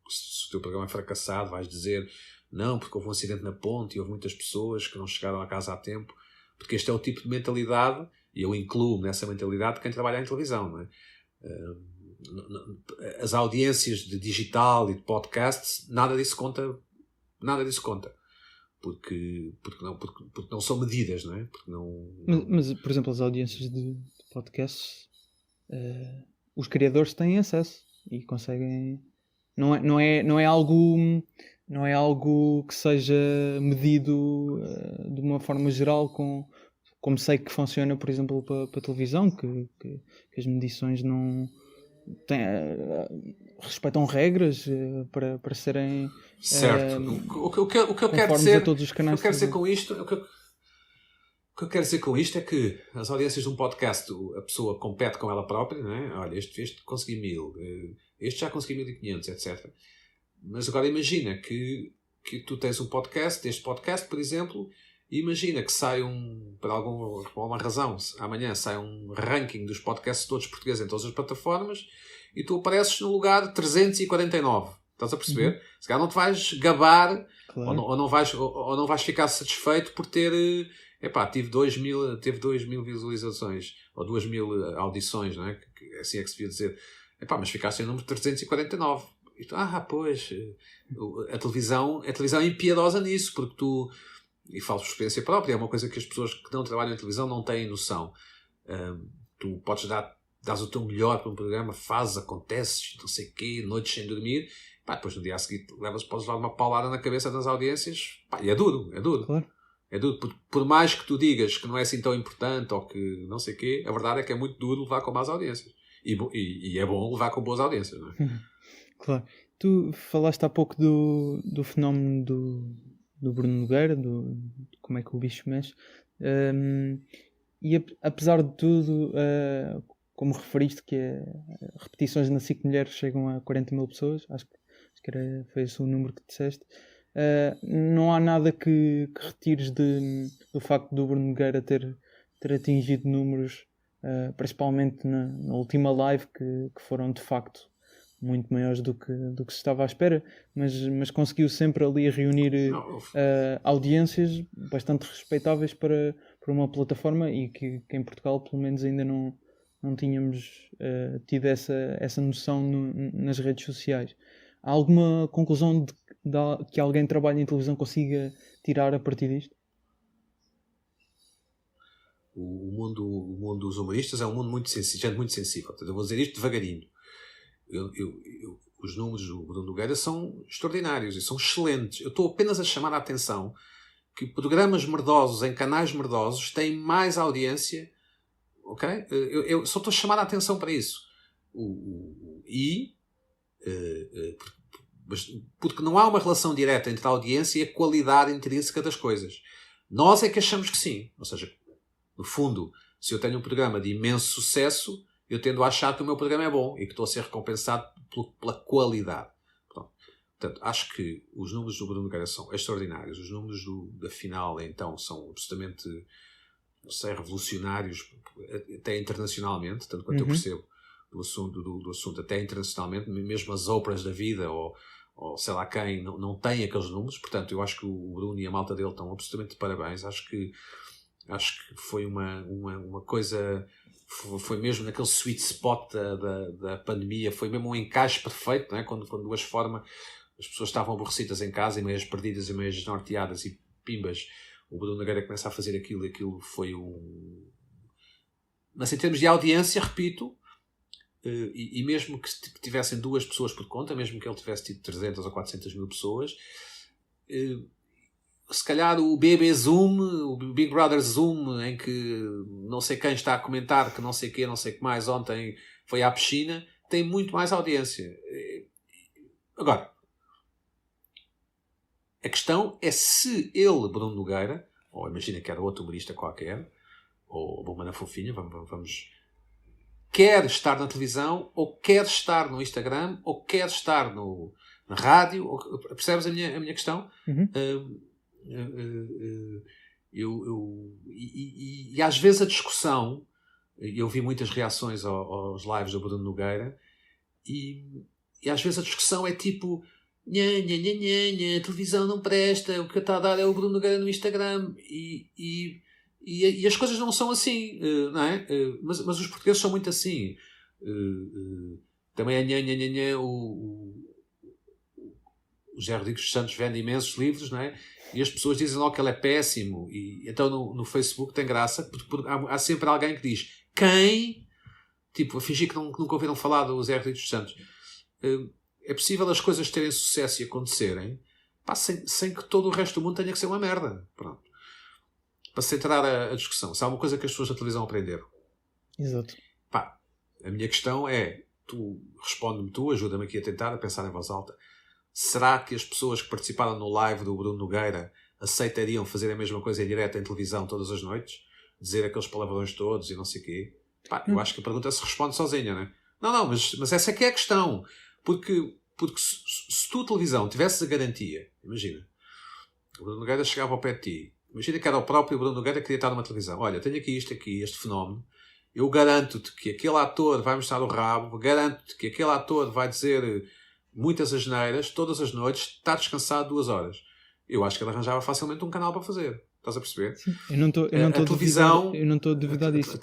Se o teu programa é fracassado vais dizer não, porque houve um acidente na ponte e houve muitas pessoas que não chegaram a casa a tempo, porque este é o tipo de mentalidade, e eu incluo nessa mentalidade quem trabalha em televisão, não é? As audiências de digital e de podcasts, nada disso conta, porque não são medidas, não é? Mas, por exemplo, as audiências de podcasts, os criadores têm acesso e conseguem. Não é algo que seja medido de uma forma geral como sei que funciona, por exemplo, para televisão, que as medições não respeitam regras para serem certo. O que eu quero dizer a todos os canais. O que eu quero dizer com isto é que as audiências de um podcast, a pessoa compete com ela própria, não é? Olha, este consegui 1000, este já consegui 1500, etc. Mas agora imagina que tu tens um podcast, este podcast, por exemplo, e imagina que sai por alguma razão, amanhã sai um ranking dos podcasts todos portugueses em todas as plataformas e tu apareces no lugar 349. Estás a perceber? Uhum. Se calhar não te vais gabar, claro. ou não vais ficar satisfeito por ter... teve 2000 visualizações, ou 2000 audições, não é? Assim é que se devia dizer. Mas ficaste em número 349. E tu, pois, a televisão é impiedosa nisso, porque tu, e falo por experiência própria, é uma coisa que as pessoas que não trabalham em televisão não têm noção. Tu podes dás o teu melhor para um programa, acontece, não sei o quê, noites sem dormir, depois no dia a seguir podes levar uma paulada na cabeça das audiências, e é duro. Claro. É duro, por mais que tu digas que não é assim tão importante ou que não sei o quê, a verdade é que é muito duro levar com más audiências. E é bom levar com boas audiências, não é? Claro. Tu falaste há pouco do fenómeno do Bruno Nogueira, de como é que o bicho mexe. E apesar de tudo, como referiste, que repetições na SIC Mulheres chegam a 40 mil pessoas, acho que foi esse o número que disseste. Não há nada que retires do facto do Bruno Nogueira ter atingido números, principalmente na última live, que foram de facto muito maiores do que se estava à espera, mas conseguiu sempre ali reunir audiências bastante respeitáveis para uma plataforma, e que em Portugal pelo menos ainda não tínhamos tido essa noção nas redes sociais. Há alguma conclusão que alguém que trabalha em televisão consiga tirar a partir disto? O mundo dos humoristas é um mundo muito sensível, gente muito sensível. Eu vou dizer isto devagarinho. Os números do Bruno Nogueira são extraordinários e são excelentes. Eu estou apenas a chamar a atenção que programas merdosos em canais merdosos têm mais audiência, ok? Eu só estou a chamar a atenção para isso. Porque não há uma relação direta entre a audiência e a qualidade intrínseca das coisas. Nós é que achamos que sim. Ou seja, no fundo, se eu tenho um programa de imenso sucesso, eu tendo a achar que o meu programa é bom e que estou a ser recompensado pela qualidade. Portanto, acho que os números do Bruno Nogueira são extraordinários. Os números da final, então, são absolutamente, não sei, revolucionários, até internacionalmente, tanto quanto eu percebo do assunto, até internacionalmente, mesmo as óperas da vida, ou sei lá quem, não têm aqueles números. Portanto, eu acho que o Bruno e a malta dele estão absolutamente de parabéns. Acho que foi uma coisa... Foi mesmo naquele sweet spot da pandemia, foi mesmo um encaixe perfeito, não é? Quando duas formas, as pessoas estavam aborrecidas em casa, e meias perdidas e meias desnorteadas e pimbas, o Bruno Nogueira começa a fazer aquilo foi Mas em termos de audiência, repito, e mesmo que tivessem duas pessoas por conta, mesmo que ele tivesse tido 300 ou 400 mil pessoas, se calhar o BB Zoom, o Big Brother Zoom, em que não sei quem está a comentar que não sei o que, não sei o que mais, ontem foi à piscina, tem muito mais audiência. Agora, a questão é se ele, Bruno Nogueira, ou imagina que era outro humorista qualquer, ou Bomana Fofinha, vamos, quer estar na televisão, ou quer estar no Instagram, ou quer estar na rádio, percebes a minha questão? E às vezes a discussão, eu vi muitas reações aos lives do Bruno Nogueira, e às vezes a discussão é tipo, a televisão não presta, o que está a dar é o Bruno Nogueira no Instagram, e as coisas não são assim, não é? Mas os portugueses são muito assim. Também é o José Rodrigues dos Santos vende imensos livros, não é? E as pessoas dizem logo que ele é péssimo. E então no Facebook tem graça, porque há sempre alguém que diz quem? Tipo, a fingir que nunca ouviram falar do José Rodrigues dos Santos. É possível as coisas terem sucesso e acontecerem, sem que todo o resto do mundo tenha que ser uma merda. Pronto. Para centrar a discussão. Se há uma coisa que as pessoas da televisão aprenderam. Exato. A minha questão é, responde-me tu, ajuda-me aqui a tentar, a pensar em voz alta. Será que as pessoas que participaram no live do Bruno Nogueira aceitariam fazer a mesma coisa em direto em televisão todas as noites? Dizer aqueles palavrões todos e não sei o quê? Eu acho que a pergunta se responde sozinha, não é? Não, mas essa é que é a questão. Porque se tu, televisão, tivesses a garantia, imagina, o Bruno Nogueira chegava ao pé de ti, imagina que era o próprio Bruno Nogueira que queria estar numa televisão. Olha, tenho aqui, este fenómeno, eu garanto-te que aquele ator vai mostrar o rabo, garanto-te que aquele ator vai dizer muitas asneiras, todas as noites, está descansado 2 horas. Eu acho que ele arranjava facilmente um canal para fazer. Estás a perceber? Sim. Eu não estou a duvidar disso. A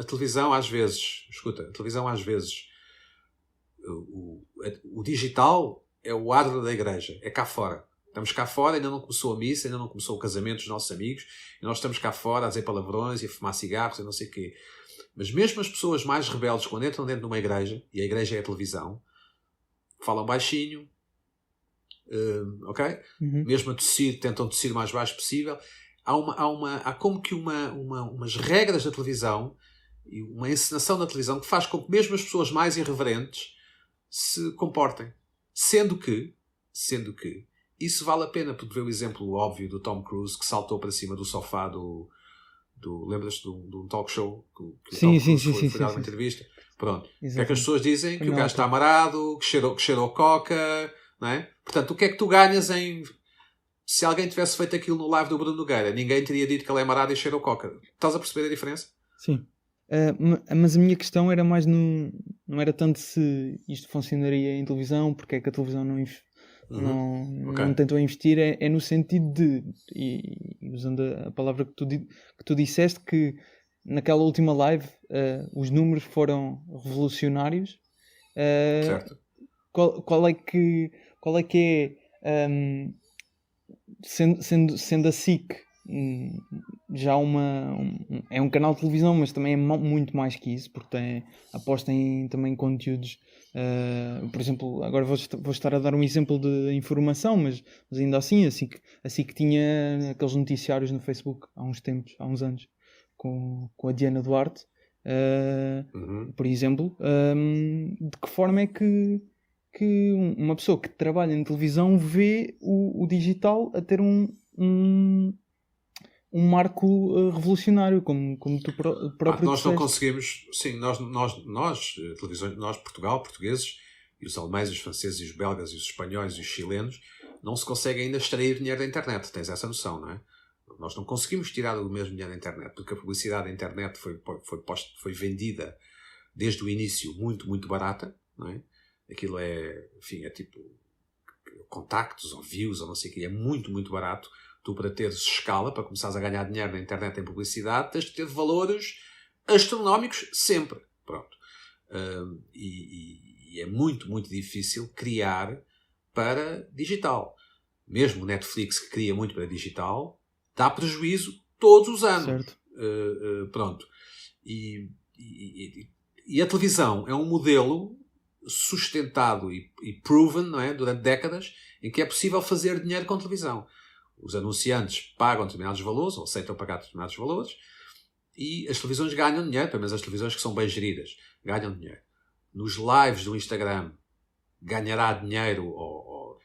televisão às vezes, escuta, a televisão às vezes O digital é o adro da igreja, é cá fora. Estamos cá fora, ainda não começou a missa, ainda não começou o casamento dos nossos amigos, e nós estamos cá fora a dizer palavrões e a fumar cigarros e não sei o quê. Mas mesmo as pessoas mais rebeldes, quando entram dentro de uma igreja, e a igreja é a televisão, falam baixinho, ok? Mesmo a tossir, tentam tossir o mais baixo possível. Há como que umas regras da televisão e uma encenação da televisão que faz com que mesmo as pessoas mais irreverentes se comportem. Sendo que isso vale a pena, porque vê o exemplo óbvio do Tom Cruise que saltou para cima do sofá lembras-te de um talk show que o Tom Cruise foi dar uma entrevista? Pronto. O que é que as pessoas dizem? Que o gajo está amarado, que cheirou coca, não é? Portanto, o que é que tu ganhas em... Se alguém tivesse feito aquilo no live do Bruno Nogueira, ninguém teria dito que ele é amarado e cheirou coca. Estás a perceber a diferença? Sim. Mas a minha questão era mais não era tanto se isto funcionaria em televisão, porque é que a televisão não tentou investir, é no sentido de, e usando a palavra que tu disseste, que naquela última live os números foram revolucionários. Certo. Qual é que é, sendo a SIC já é um canal de televisão, mas também é muito mais que isso, porque aposta em também conteúdos, por exemplo, agora vou estar a dar um exemplo de informação, mas ainda assim a SIC tinha aqueles noticiários no Facebook há uns anos, com a Diana Duarte, por exemplo. De que forma é que uma pessoa que trabalha em televisão vê o digital a ter um marco revolucionário, como tu próprio nós disseste. Não conseguimos, sim, nós televisões, nós, Portugal, portugueses, e os alemães, os franceses, e os belgas, e os espanhóis, e os chilenos, não se consegue ainda extrair dinheiro da internet, tens essa noção, não é? Nós não conseguimos tirar o mesmo dinheiro da internet, porque a publicidade da internet foi vendida desde o início muito, muito barata, não é? Aquilo é tipo contactos ou views ou não sei o que, é muito, muito barato. Tu, para teres escala, para começares a ganhar dinheiro na internet em publicidade, tens de ter valores astronómicos sempre. Pronto. E é muito, muito difícil criar para digital. Mesmo o Netflix, que cria muito para digital, dá prejuízo todos os anos. Certo. Pronto. E a televisão é um modelo sustentado e proven, não é? Durante décadas, em que é possível fazer dinheiro com televisão. Os anunciantes pagam determinados valores, ou aceitam pagar determinados valores, e as televisões ganham dinheiro, pelo menos as televisões que são bem geridas, ganham dinheiro. Nos lives do Instagram ganhará dinheiro, ou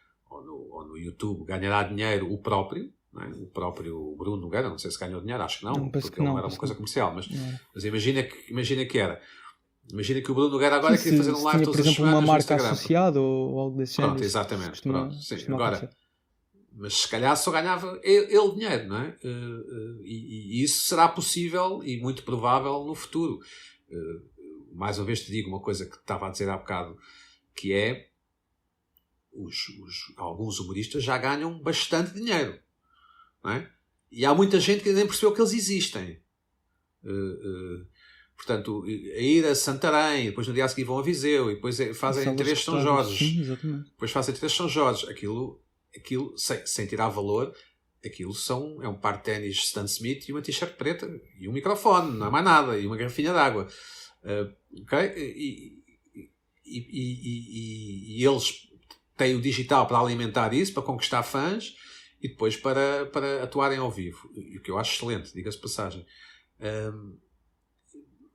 no YouTube ganhará dinheiro o próprio, não é? O próprio Bruno Nogueira, não sei se ganhou dinheiro, acho que não, porque não era uma coisa comercial, mas imagina que era. Imagina que o Bruno Nogueira agora queria fazer um live todas as semanas no Instagram. Por exemplo, uma marca associada ou algo desse género. Pronto, exatamente. Sim, agora, mas se calhar só ganhava ele dinheiro, não é? E isso será possível e muito provável no futuro. Mais uma vez te digo uma coisa que estava a dizer há bocado, que é alguns humoristas já ganham bastante dinheiro, não é? E há muita gente que nem percebeu que eles existem. Portanto, a ir a Santarém, depois no dia a seguir vão a Viseu, e depois fazem 3 São Jorge. Sim, exatamente. Depois fazem 3 São Jorge. Aquilo sem tirar valor, aquilo é um par de ténis Stan Smith e uma t-shirt preta, e um microfone, não é mais nada, e uma garrafinha de água. Ok? E eles têm o digital para alimentar isso, para conquistar fãs, e depois para atuarem ao vivo. E o que eu acho excelente, diga-se de passagem.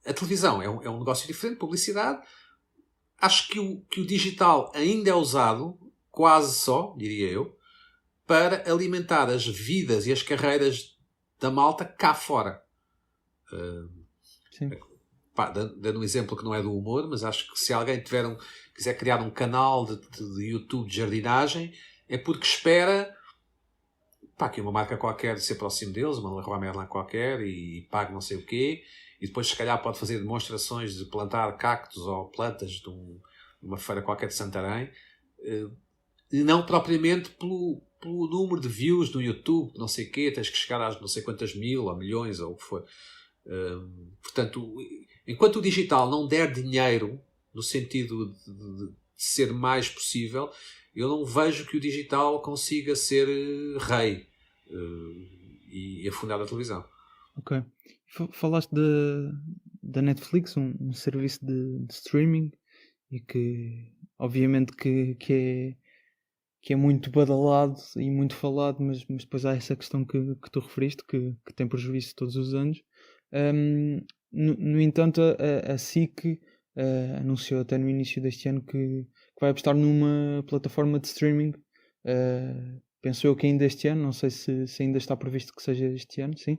A televisão é um negócio diferente, publicidade. Acho que o digital ainda é usado, quase só, diria eu, para alimentar as vidas e as carreiras da malta cá fora. Sim. Dando um exemplo que não é do humor, mas acho que se alguém quiser criar um canal de YouTube de jardinagem, é porque espera que uma marca qualquer se aproxime deles, uma Leroy Merlin qualquer, e pague não sei o quê, e depois se calhar pode fazer demonstrações de plantar cactos ou plantas de uma feira qualquer de Santarém, e não propriamente pelo número de views no YouTube, não sei o quê, tens que chegar às não sei quantas mil ou milhões ou o que for. Portanto, enquanto o digital não der dinheiro, no sentido de ser mais possível, eu não vejo que o digital consiga ser rei e afundar a televisão. Ok. Falaste da Netflix, um serviço de streaming, e que obviamente que é muito badalado e muito falado, mas depois há essa questão que tu referiste, que tem prejuízo todos os anos. No entanto, a SIC anunciou até no início deste ano que vai apostar numa plataforma de streaming. Penso eu que ainda este ano, não sei se ainda está previsto que seja este ano, sim?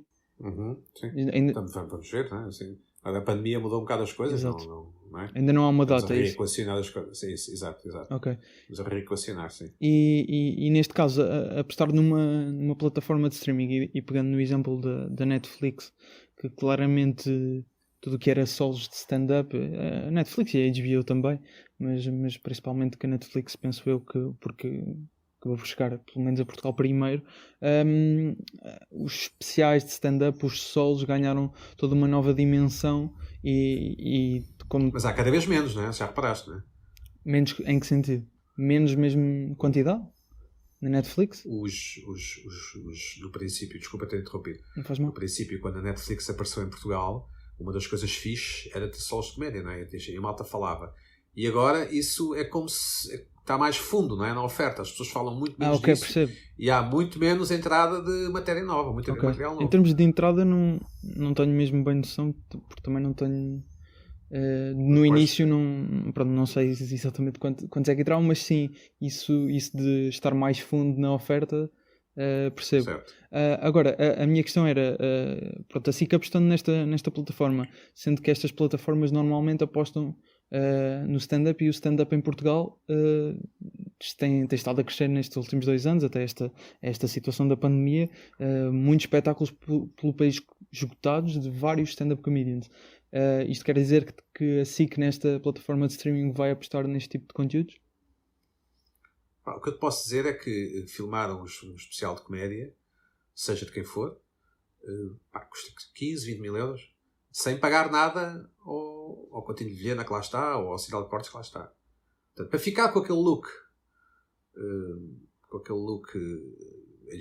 Sim. Ainda... Vamos ver, não é? Assim, a pandemia mudou um bocado as coisas, não é? Ainda não há uma Estamos data, a reequacionar as coisas. Sim, exato. Ok. Estamos a reequacionar, sim. E neste caso, apostar numa plataforma de streaming e pegando no exemplo da Netflix, que claramente tudo o que era solos de stand-up, a Netflix e a HBO também, mas principalmente que a Netflix, penso eu, porque vou buscar pelo menos a Portugal primeiro, os especiais de stand-up, os solos ganharam toda uma nova dimensão como... Mas há cada vez menos, não é? Já reparaste, não é? Menos em que sentido? Menos mesmo quantidade? Na Netflix? No princípio, desculpa ter interrompido. Não faz mal. No princípio, quando a Netflix apareceu em Portugal, uma das coisas fixe era ter solos de comédia, não é? E a malta falava. E agora isso é como se está mais fundo, não é? Na oferta. As pessoas falam muito menos disso. Percebo. E há muito menos entrada de matéria nova, muito material novo. Em termos de entrada, não tenho mesmo bem noção, porque também não tenho... no início não sei exatamente quantos é que entraram, mas sim, isso de estar mais fundo na oferta, percebo. Agora, a minha questão era, a SIC apostando nesta plataforma, sendo que estas plataformas normalmente apostam no stand-up, e o stand-up em Portugal tem estado a crescer nestes últimos 2 anos, até esta situação da pandemia, muitos espetáculos pelo país esgotados de vários stand-up comedians. Isto quer dizer que a SIC nesta plataforma de streaming vai apostar neste tipo de conteúdos? O que eu te posso dizer é que filmaram um especial de comédia, seja de quem for, custa 15, 20 mil euros, sem pagar nada ao Coutinho de Vilhena que lá está, ou ao Cidade de Cortes que lá está. Portanto, para ficar com aquele look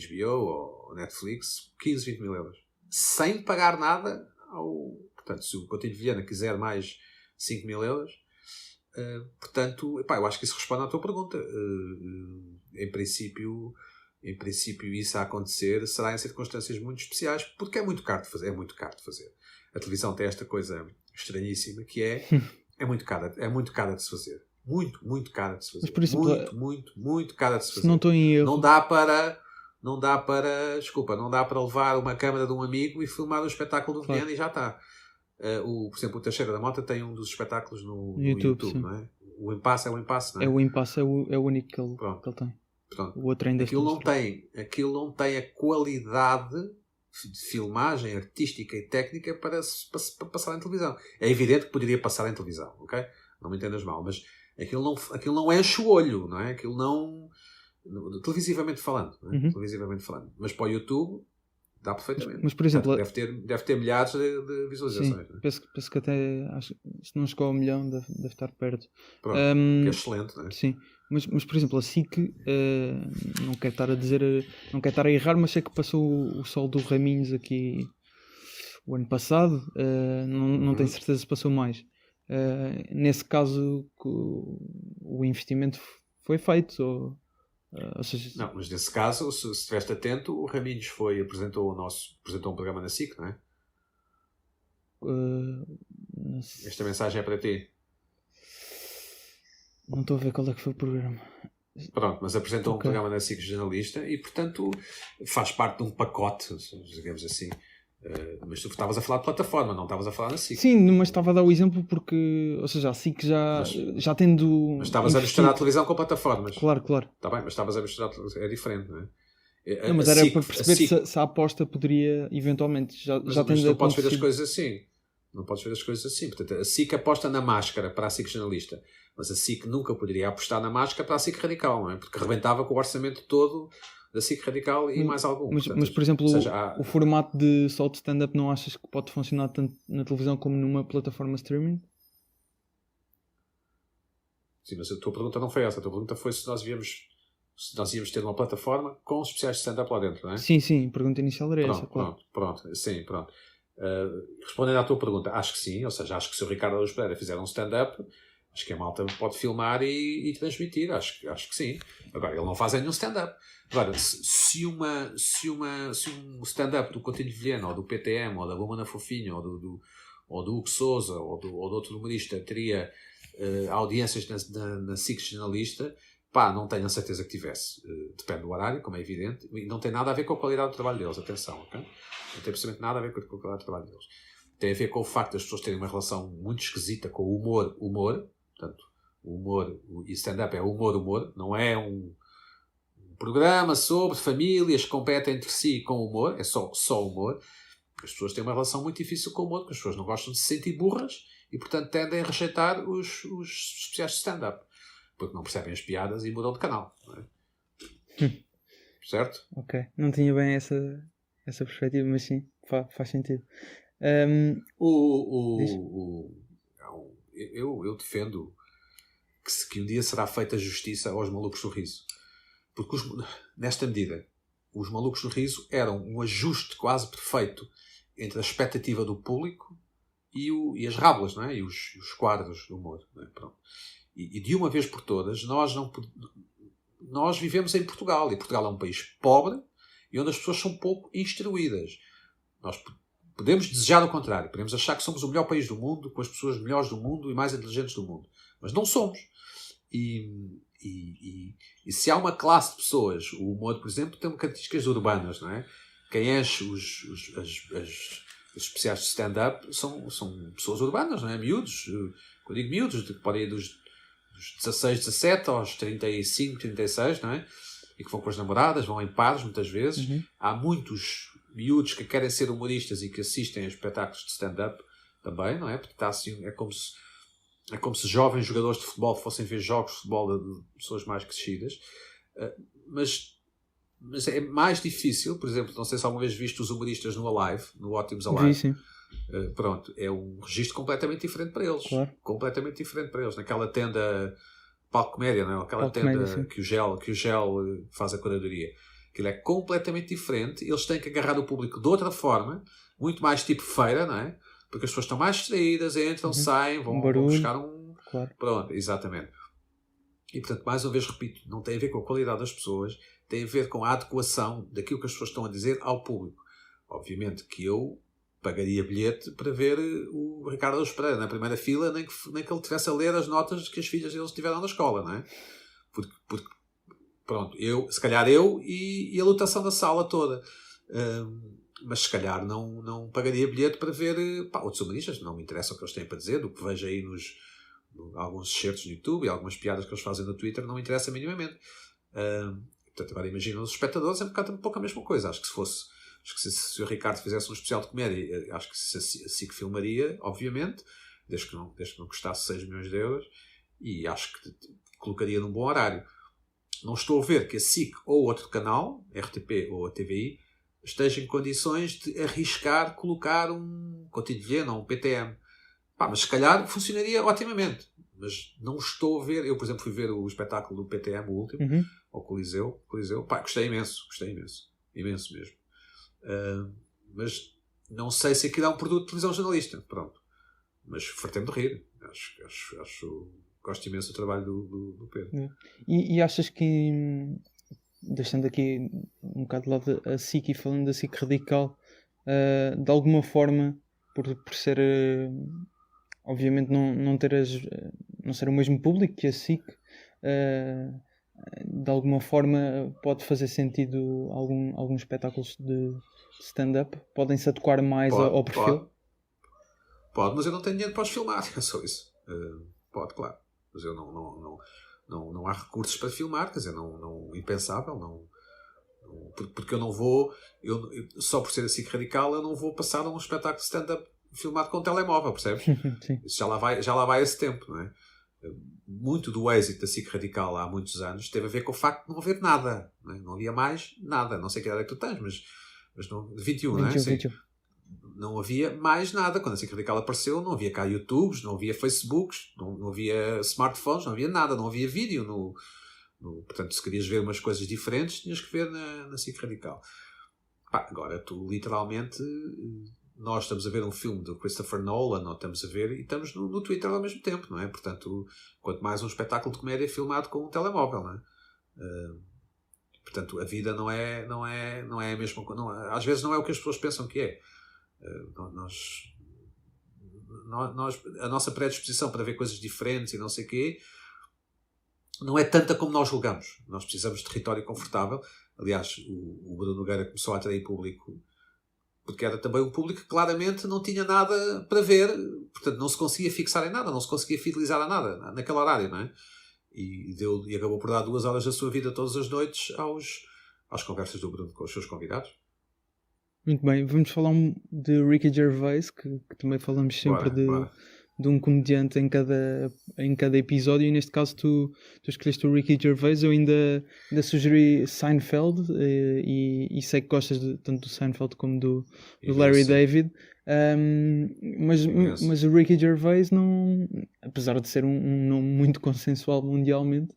HBO ou Netflix, 15, 20 mil euros. Sem pagar nada Portanto, se o Coutinho de Vilhena quiser mais 5 mil euros, portanto, eu acho que isso responde à tua pergunta. Em princípio, isso a acontecer será em circunstâncias muito especiais, porque é muito caro de fazer. A televisão tem esta coisa estranhíssima que é muito cara de se fazer. Muito cara de se fazer. Mas, por exemplo, muito cara de se fazer. Se não estou em erro... Não dá para levar uma câmara de um amigo e filmar o espetáculo do Vilhena e já está. Por exemplo, o Teixeira da Mota tem um dos espetáculos no YouTube, não é? O Impasse é o Impasse, não é? O Impasse é o único que ele tem. Pronto. O outro ainda aquilo não tem a qualidade de filmagem artística e técnica para passar em televisão. É evidente que poderia passar em televisão, ok? Não me entendas mal, mas aquilo não enche o olho, não é? Aquilo não... televisivamente falando, não é? Televisivamente falando. Mas para o YouTube dá perfeitamente. Mas por exemplo, deve ter milhares de visualizações. Sim, penso que até, se não chegou ao 1 milhão, deve estar perto. Pronto, que é excelente, não é? Sim, mas por exemplo, a SIC, não quero estar a dizer, não quero estar a errar, mas sei que passou o Sol do Raminhos aqui o ano passado, não tenho certeza se passou mais. Nesse caso, o investimento foi feito, ou seja... Não, mas nesse caso, se estiveste atento, o Raminhos apresentou um programa na SIC, não é? Esta mensagem é para ti. Não estou a ver qual é que foi o programa. Pronto, mas apresentou um programa na SIC jornalista e, portanto, faz parte de um pacote, digamos assim. Mas tu estavas a falar de plataforma, não estavas a falar na SIC. Sim, mas estava a dar o exemplo porque, ou seja, a SIC já tendo... Mas estavas a misturar a televisão com plataformas. Claro. Está bem, mas estavas a misturar a televisão. É diferente, não é? Não, mas era para perceber se a aposta poderia, eventualmente, mas não podes ver as coisas assim. Não podes ver as coisas assim. Portanto, a SIC aposta na máscara para a SIC jornalista. Mas a SIC nunca poderia apostar na máscara para a SIC radical, não é? Porque rebentava com o orçamento todo da SIC radical e mais algum. Mas por exemplo, o formato de só de stand-up não achas que pode funcionar tanto na televisão como numa plataforma streaming? Sim, mas a tua pergunta não foi essa. A tua pergunta foi se nós íamos ter uma plataforma com os especiais de stand-up lá dentro, não é? Sim, a pergunta inicial era essa, claro. Pronto. Sim, pronto. Respondendo à tua pergunta, acho que sim. Ou seja, acho que se o Ricardo Araújo Pereira fizer um stand-up, acho que a malta pode filmar e transmitir. Acho que sim. Agora, ele não faz nenhum stand-up. Agora, se um stand-up do Coutinho Vilhena, ou do PTM, ou da Lumana Fofinho, ou do Hugo Souza, ou de outro humorista, teria audiências na SIC Jornalista, não tenho a certeza que tivesse. Depende do horário, como é evidente, e não tem nada a ver com a qualidade do trabalho deles, atenção, ok? Não tem absolutamente nada a ver com a qualidade do trabalho deles. Tem a ver com o facto das pessoas terem uma relação muito esquisita com o humor, portanto, o humor e stand-up é humor, não é um programa sobre famílias que competem entre si com humor, é só humor. As pessoas têm uma relação muito difícil com o humor, porque as pessoas não gostam de se sentir burras e, portanto, tendem a rejeitar os especiais de stand-up, porque não percebem as piadas e mudam de canal, não é? Certo? Ok, não tinha bem essa perspectiva, mas sim, faz sentido. Eu defendo que um dia será feita justiça aos malucos do riso, porque nesta medida os malucos do riso eram um ajuste quase perfeito entre a expectativa do público e as rábulas, não é? E os quadros do humor, não é? Pronto. E de uma vez por todas, nós vivemos em Portugal, e Portugal é um país pobre e onde as pessoas são pouco instruídas. Nós podemos desejar o contrário, podemos achar que somos o melhor país do mundo, com as pessoas melhores do mundo e mais inteligentes do mundo, mas não somos. E se há uma classe de pessoas, o humor, por exemplo, tem características urbanas, não é? Quem enche os especiais de stand-up são pessoas urbanas, não é? Miúdos, quando digo miúdos, podem ir dos 16, 17 aos 35, 36, não é? E que vão com as namoradas, vão em pares muitas vezes. Uhum. Há muitos miúdos que querem ser humoristas e que assistem a espetáculos de stand-up também, não é? Porque está assim, é como se jovens jogadores de futebol fossem ver jogos de futebol de pessoas mais crescidas. Mas é mais difícil, por exemplo, não sei se alguma vez viste os humoristas no Alive, no Ótimos Alive. Sim. Pronto, é um registro completamente diferente para eles. Claro. Completamente diferente para eles. Naquela tenda palco comédia, não é? Aquela palco tenda comédia, que o gel faz a curadoria. Aquilo é completamente diferente. Eles têm que agarrar o público de outra forma, muito mais tipo feira, não é? Porque as pessoas estão mais distraídas, entram, saem, vão buscar um... Claro. Pronto, exatamente. E, portanto, mais uma vez repito, não tem a ver com a qualidade das pessoas, tem a ver com a adequação daquilo que as pessoas estão a dizer ao público. Obviamente que eu pagaria bilhete para ver o Ricardo Araújo Pereira na primeira fila, nem que ele tivesse a ler as notas que as filhas deles tiveram na escola, não é? Porque pronto, se calhar eu e a lotação da sala toda. Mas se calhar não pagaria bilhete para ver outros humoristas. Não me interessa o que eles têm para dizer, do que vejo aí alguns excertos no YouTube e algumas piadas que eles fazem no Twitter, não me interessa minimamente. Portanto, agora imagina os espectadores, é um pouco a mesma coisa. Acho que se o Ricardo fizesse um especial de comédia, acho que a SIC filmaria, obviamente, desde que não custasse 6 milhões de euros, e acho que colocaria num bom horário. Não estou a ver que a SIC ou outro canal, RTP ou a TVI, esteja em condições de arriscar colocar um Coutinho Vilhena ou um PTM. Mas se calhar funcionaria otimamente. Mas não estou a ver. Eu, por exemplo, fui ver o espetáculo do PTM, o último, ao Coliseu. Gostei imenso. Imenso mesmo. Mas não sei se aquilo é um produto de televisão jornalista. Pronto. Mas fartei-me de rir. Gosto imenso do trabalho do Pedro. E achas que, deixando aqui um bocado de lado a SIC e falando da SIC radical, de alguma forma, por ser obviamente não ser o mesmo público que a SIC, de alguma forma pode fazer sentido alguns espetáculos de stand-up? Podem-se adequar mais ao perfil? Pode, mas eu não tenho dinheiro para os filmar, é só isso. Pode, claro. Mas eu não há recursos para filmar, quer dizer, impensável, porque eu não vou, só por ser assim radical, eu não vou passar um espetáculo de stand-up filmado com telemóvel, percebes? Sim. Isso já lá vai esse tempo, não é? Muito do êxito da SIC Radical há muitos anos teve a ver com o facto de não haver nada, não é? Não havia mais nada, não sei que idade é que tu tens, mas não, de 21, não é? 21. não havia mais nada. Quando a SIC Radical apareceu, não havia cá YouTubes, não havia Facebooks, não havia smartphones, não havia nada, não havia vídeo. Portanto, se querias ver umas coisas diferentes, tinhas que ver na SIC Radical. Agora, tu literalmente... Nós estamos a ver um filme do Christopher Nolan, ou estamos a ver, e estamos no Twitter ao mesmo tempo, não é? Portanto, quanto mais um espetáculo de comédia filmado com um telemóvel, não é? Portanto, a vida não é a mesma coisa. Às vezes não é o que as pessoas pensam que é. A nossa predisposição para ver coisas diferentes e não sei o quê não é tanta como nós julgamos. Nós precisamos de território confortável. Aliás, o Bruno Nogueira começou a atrair público porque era também um público que claramente não tinha nada para ver, portanto não se conseguia fixar em nada, não se conseguia fidelizar a nada naquele horário, não é? E acabou por dar 2 horas da sua vida todas as noites às conversas do Bruno com os seus convidados. Muito bem, vamos falar de Ricky Gervais, que também falamos sempre de um comediante em cada episódio, e neste caso tu escolheste o Ricky Gervais. Eu ainda sugeri Seinfeld, e sei que gostas tanto do Seinfeld como do Larry David, mas o Ricky Gervais, não, apesar de ser um nome muito consensual mundialmente,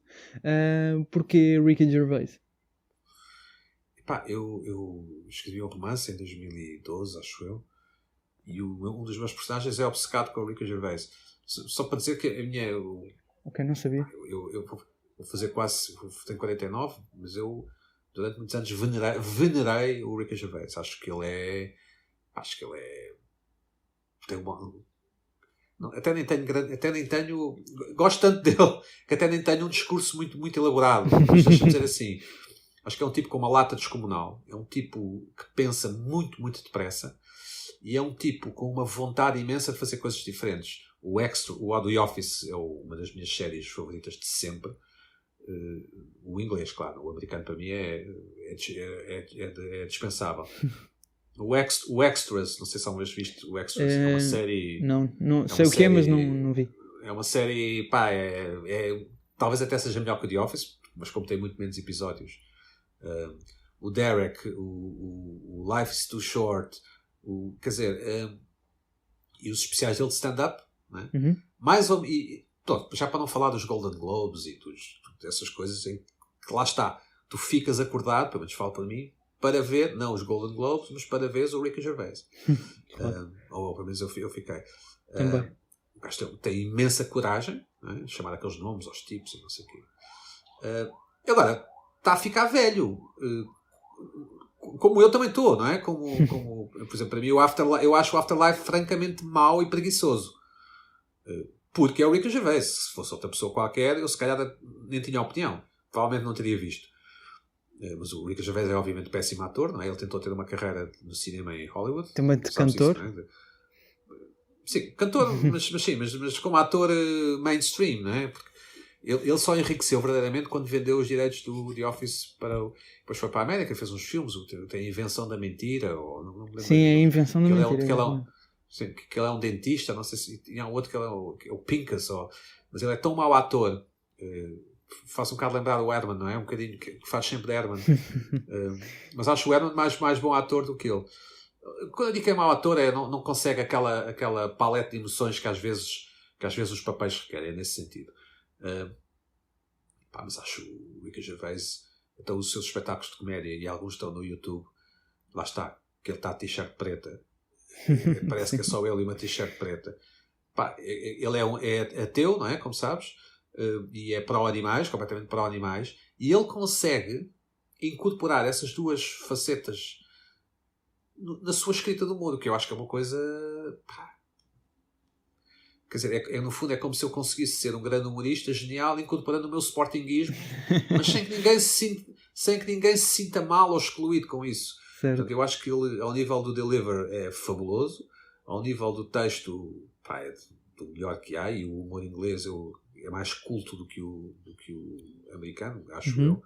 porquê Ricky Gervais? Eu escrevi um romance em 2012, acho eu, e um dos meus personagens é obcecado com o Ricky Gervais. Só para dizer que a minha... Ok, não sabia. Eu vou fazer quase... Tenho 49, mas eu durante muitos anos venerei o Ricky Gervais. Acho que ele é... Tem uma... Até nem tenho... Gosto tanto dele que até nem tenho um discurso muito, muito elaborado. Mas deixa-me dizer assim... Acho que é um tipo com uma lata descomunal. É um tipo que pensa muito, muito depressa. E é um tipo com uma vontade imensa de fazer coisas diferentes. O The Office é uma das minhas séries favoritas de sempre. O inglês, claro. O americano, para mim, é dispensável. O Extras, não sei se alguma vez viste. O Extras é uma série... Não sei o que é, mas não vi. É uma série... talvez até seja melhor que o The Office, mas como tem muito menos episódios. O Derek, o Life is Too Short, quer dizer, e os especiais dele de stand-up, né? Uhum. Já para não falar dos Golden Globes e dessas coisas em que lá está, tu ficas acordado, pelo menos falo para mim, para ver, não os Golden Globes, mas para ver o Ricky Gervais. Ou pelo menos eu fiquei. O gajo tem imensa coragem, né? Chamar aqueles nomes aos tipos e não sei o quê. Agora, está a ficar velho. Como eu também estou, não é? Como, por exemplo, para mim, eu acho o Afterlife francamente mau e preguiçoso. Porque é o Ricky Gervais. Se fosse outra pessoa qualquer, eu se calhar nem tinha opinião. Provavelmente não teria visto. Mas o Ricky Gervais é obviamente péssimo ator, não é? Ele tentou ter uma carreira no cinema em Hollywood. Também de cantor? Isso, é? Sim, cantor, mas como ator mainstream, não é? Porque ele só enriqueceu verdadeiramente quando vendeu os direitos do The Office depois foi para a América, fez uns filmes, tem a Invenção da Mentira, ou não me lembro. Sim, é a Invenção da Mentira. Que ele é um dentista, não sei se tinha outro que é o Pincus, mas ele é tão mau ator, faz um bocado lembrar o Herman, não é? Um bocadinho que faz sempre de Herman. Mas acho o Herman mais bom ator do que ele. Quando eu digo que é mau ator, não consegue aquela paleta de emoções que às vezes os papéis requerem, nesse sentido. Mas acho o Ricky Gervais, então os seus espetáculos de comédia, e alguns estão no YouTube, lá está, que ele está de t-shirt preta, parece que é só ele e uma t-shirt preta. Ele é ateu, não é? Como sabes, e é pró-animais, completamente pró-animais, e ele consegue incorporar essas duas facetas na sua escrita do humor, o que eu acho que é uma coisa... Quer dizer, no fundo é como se eu conseguisse ser um grande humorista genial incorporando o meu sportinguismo, mas sem que ninguém se sinta mal ou excluído com isso. Portanto, eu acho que ele, ao nível do deliver, é fabuloso. Ao nível do texto, é do melhor que há. E o humor inglês é mais culto do que o americano, acho eu.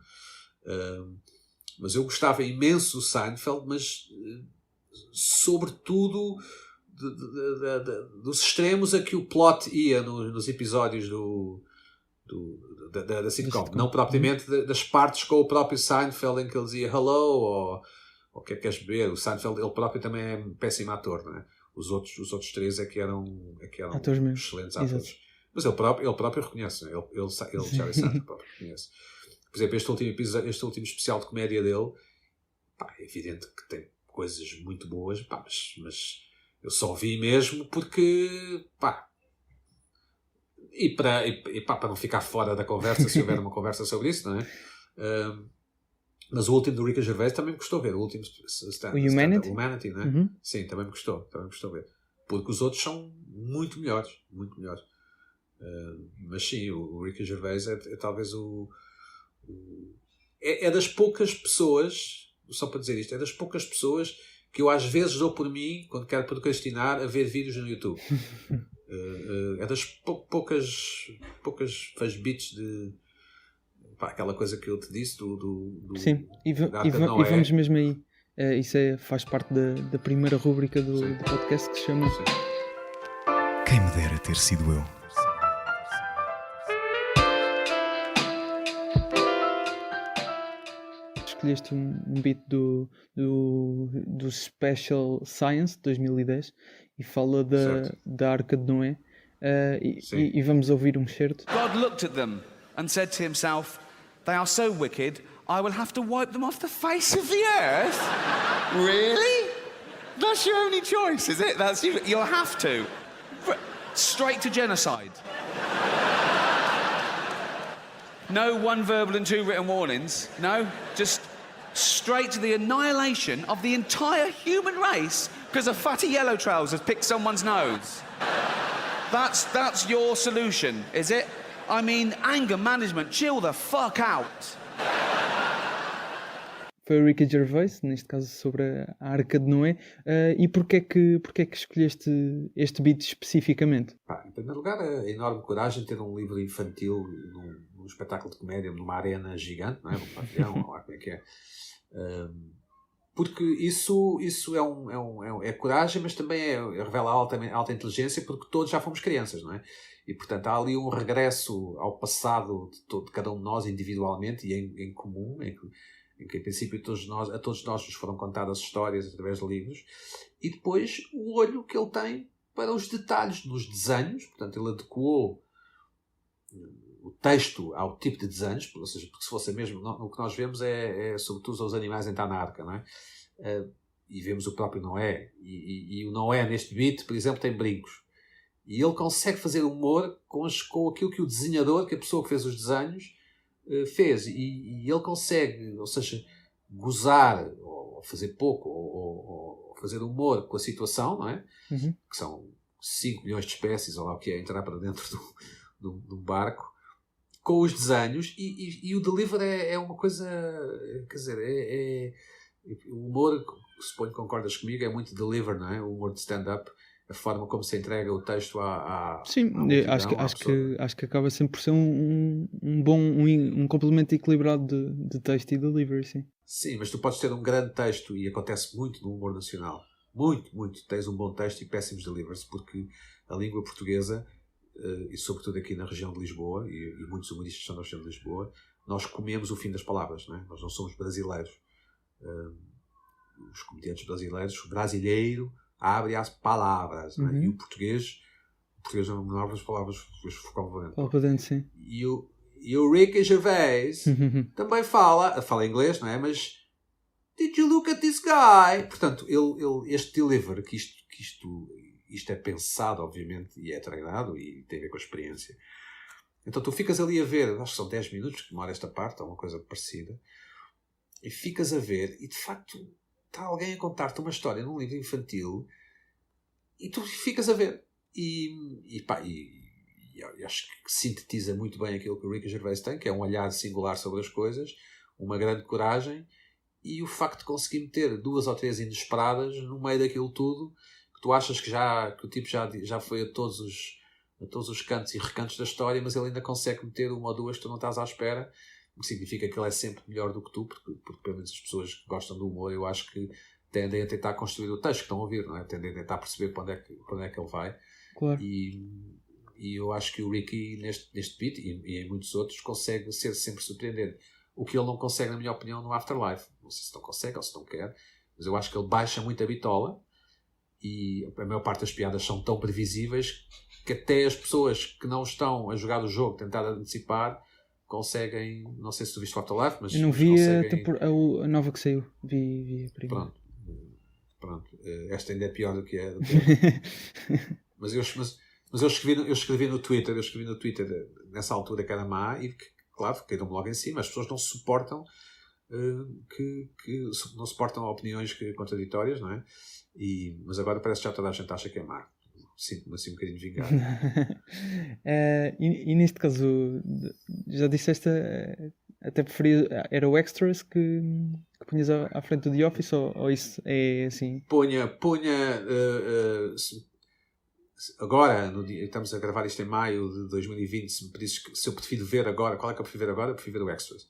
Mas eu gostava imenso do Seinfeld, mas sobretudo... dos extremos a que o plot ia nos episódios da sitcom. Não propriamente das partes com o próprio Seinfeld em que ele dizia hello, o que é que queres beber? O Seinfeld, ele próprio também é um péssimo ator, não é? Os outros três é que eram atores mesmo. excelentes atores. Exato. Mas ele próprio reconhece, não é? Ele Jerry Seinfeld próprio reconhece. Por exemplo, este último especial de comédia dele, pá, é evidente que tem coisas muito boas, pá, mas eu só vi mesmo porque, pá, para não ficar fora da conversa, se houver uma conversa sobre isso, não é? Mas o último do Ricky Gervais também me custou ver. O último Humanity, não é? Uhum. Sim, também me custou ver. Porque os outros são muito melhores. Mas sim, o Ricky Gervais é talvez é das poucas pessoas, só para dizer isto, é das poucas pessoas que eu às vezes dou por mim, quando quero procrastinar, a ver vídeos no YouTube. É das poucas faz-bits de... Pá, aquela coisa que eu te disse Sim, e vamos mesmo aí. Isso faz parte da primeira rúbrica do podcast, que se chama Quem me dera ter sido eu. Escolheste um beat do Special Science de 2010 e fala da Arca de Noé. E vamos ouvir um certo. God looked at them and said to himself, "They are so wicked, I will have to wipe them off the face of the earth." Really? That's your only choice, is it? You'll have to. Straight to genocide. No one verbal and two written warnings. No, just straight to the annihilation of the entire human race because a fatty yellow trousers picked someone's nose. That's your solution, is it? I mean, anger management, chill the fuck out. Foi o Ricky Gervais, neste caso sobre a Arca de Noé. E porquê é que escolheste este beat especificamente? Pá, em primeiro lugar, a enorme coragem de ter um livro infantil num espetáculo de comédia, numa arena gigante, não é? Num pavilhão, ou lá como é que é. Porque isso é coragem, mas também revela alta inteligência, porque todos já fomos crianças, não é? E, portanto, há ali um regresso ao passado de cada um de nós individualmente e em comum, em que, em princípio, a todos nós nos foram contadas histórias através de livros, e depois o olho que ele tem para os detalhes nos desenhos. Portanto, ele adequou o texto ao tipo de desenhos, ou seja, porque se fosse mesmo, o que nós vemos é sobretudo os animais a entrar na arca, não é? E vemos o próprio Noé, e o Noé neste beat, por exemplo, tem brincos, e ele consegue fazer humor com aquilo que o desenhador, que a pessoa que fez os desenhos, fez, e ele consegue, ou seja, gozar, ou fazer pouco, ou fazer humor com a situação, não é? Uhum. Que são 5 milhões de espécies, ou lá o que é, entrar para dentro do barco, com os desenhos, e o deliver é uma coisa, quer dizer, o humor, suponho que concordas comigo, é muito deliver, não é? O humor de stand-up, a forma como se entrega o texto Sim, acho que acaba sempre por ser um bom complemento equilibrado de texto e delivery, sim. Sim, mas tu podes ter um grande texto, e acontece muito no humor nacional, muito, tens um bom texto e péssimos delivers, porque a língua portuguesa, e sobretudo aqui na região de Lisboa, e muitos humoristas são da região de Lisboa, nós comemos o fim das palavras, não é? Nós não somos brasileiros. Os comediantes brasileiros, o brasileiro abre as palavras, não é? E o português é uma menor das palavras Fala para dentro, sim. E o Ricky Gervais também fala em inglês, não é? Mas did you look at this guy? Portanto, este deliver, que isto é pensado, obviamente, e é treinado e tem a ver com a experiência. Então tu ficas ali a ver, acho que são 10 minutos que demora esta parte, ou uma coisa parecida, e ficas a ver, e de facto está alguém a contar-te uma história num livro infantil, e tu ficas a ver. E acho que sintetiza muito bem aquilo que o Ricky Gervais tem, que é um olhar singular sobre as coisas, uma grande coragem, e o facto de conseguir meter 2 ou 3 inesperadas no meio daquilo tudo, que tu achas que o tipo já foi a todos os cantos e recantos da história, mas ele ainda consegue meter 1 ou 2 que tu não estás à espera, o que significa que ele é sempre melhor do que tu, porque pelo menos as pessoas que gostam do humor, eu acho que tendem a tentar construir o texto que estão a ouvir, não é? Tendem a tentar perceber para onde é que ele vai. Claro. E eu acho que o Ricky neste beat e em muitos outros consegue ser sempre surpreendente, o que ele não consegue, na minha opinião, no Afterlife. Não sei se não consegue ou se não quer, mas eu acho que ele baixa muito a bitola e a maior parte das piadas são tão previsíveis que até as pessoas que não estão a jogar o jogo, tentar antecipar, conseguem, não sei se tu viste o Afterlife, mas Eu não mas vi conseguem... a nova que saiu. Vi a primeira. Pronto. Esta ainda é pior do que é. Mas eu escrevi no Twitter nessa altura que era má e que, claro, caíram-me logo em cima. As pessoas não suportam não suportam opiniões contraditórias, não é? Mas agora parece que já toda a gente acha que é má. Sinto-me assim um bocadinho vingado. E neste caso, já disseste, até preferia, era o Extras que punhas à frente do The Office, ou isso é assim? Punha agora, estamos a gravar isto em maio de 2020, se me pedisses se eu prefiro ver agora, qual é que eu prefiro ver agora? Eu prefiro ver o Extras.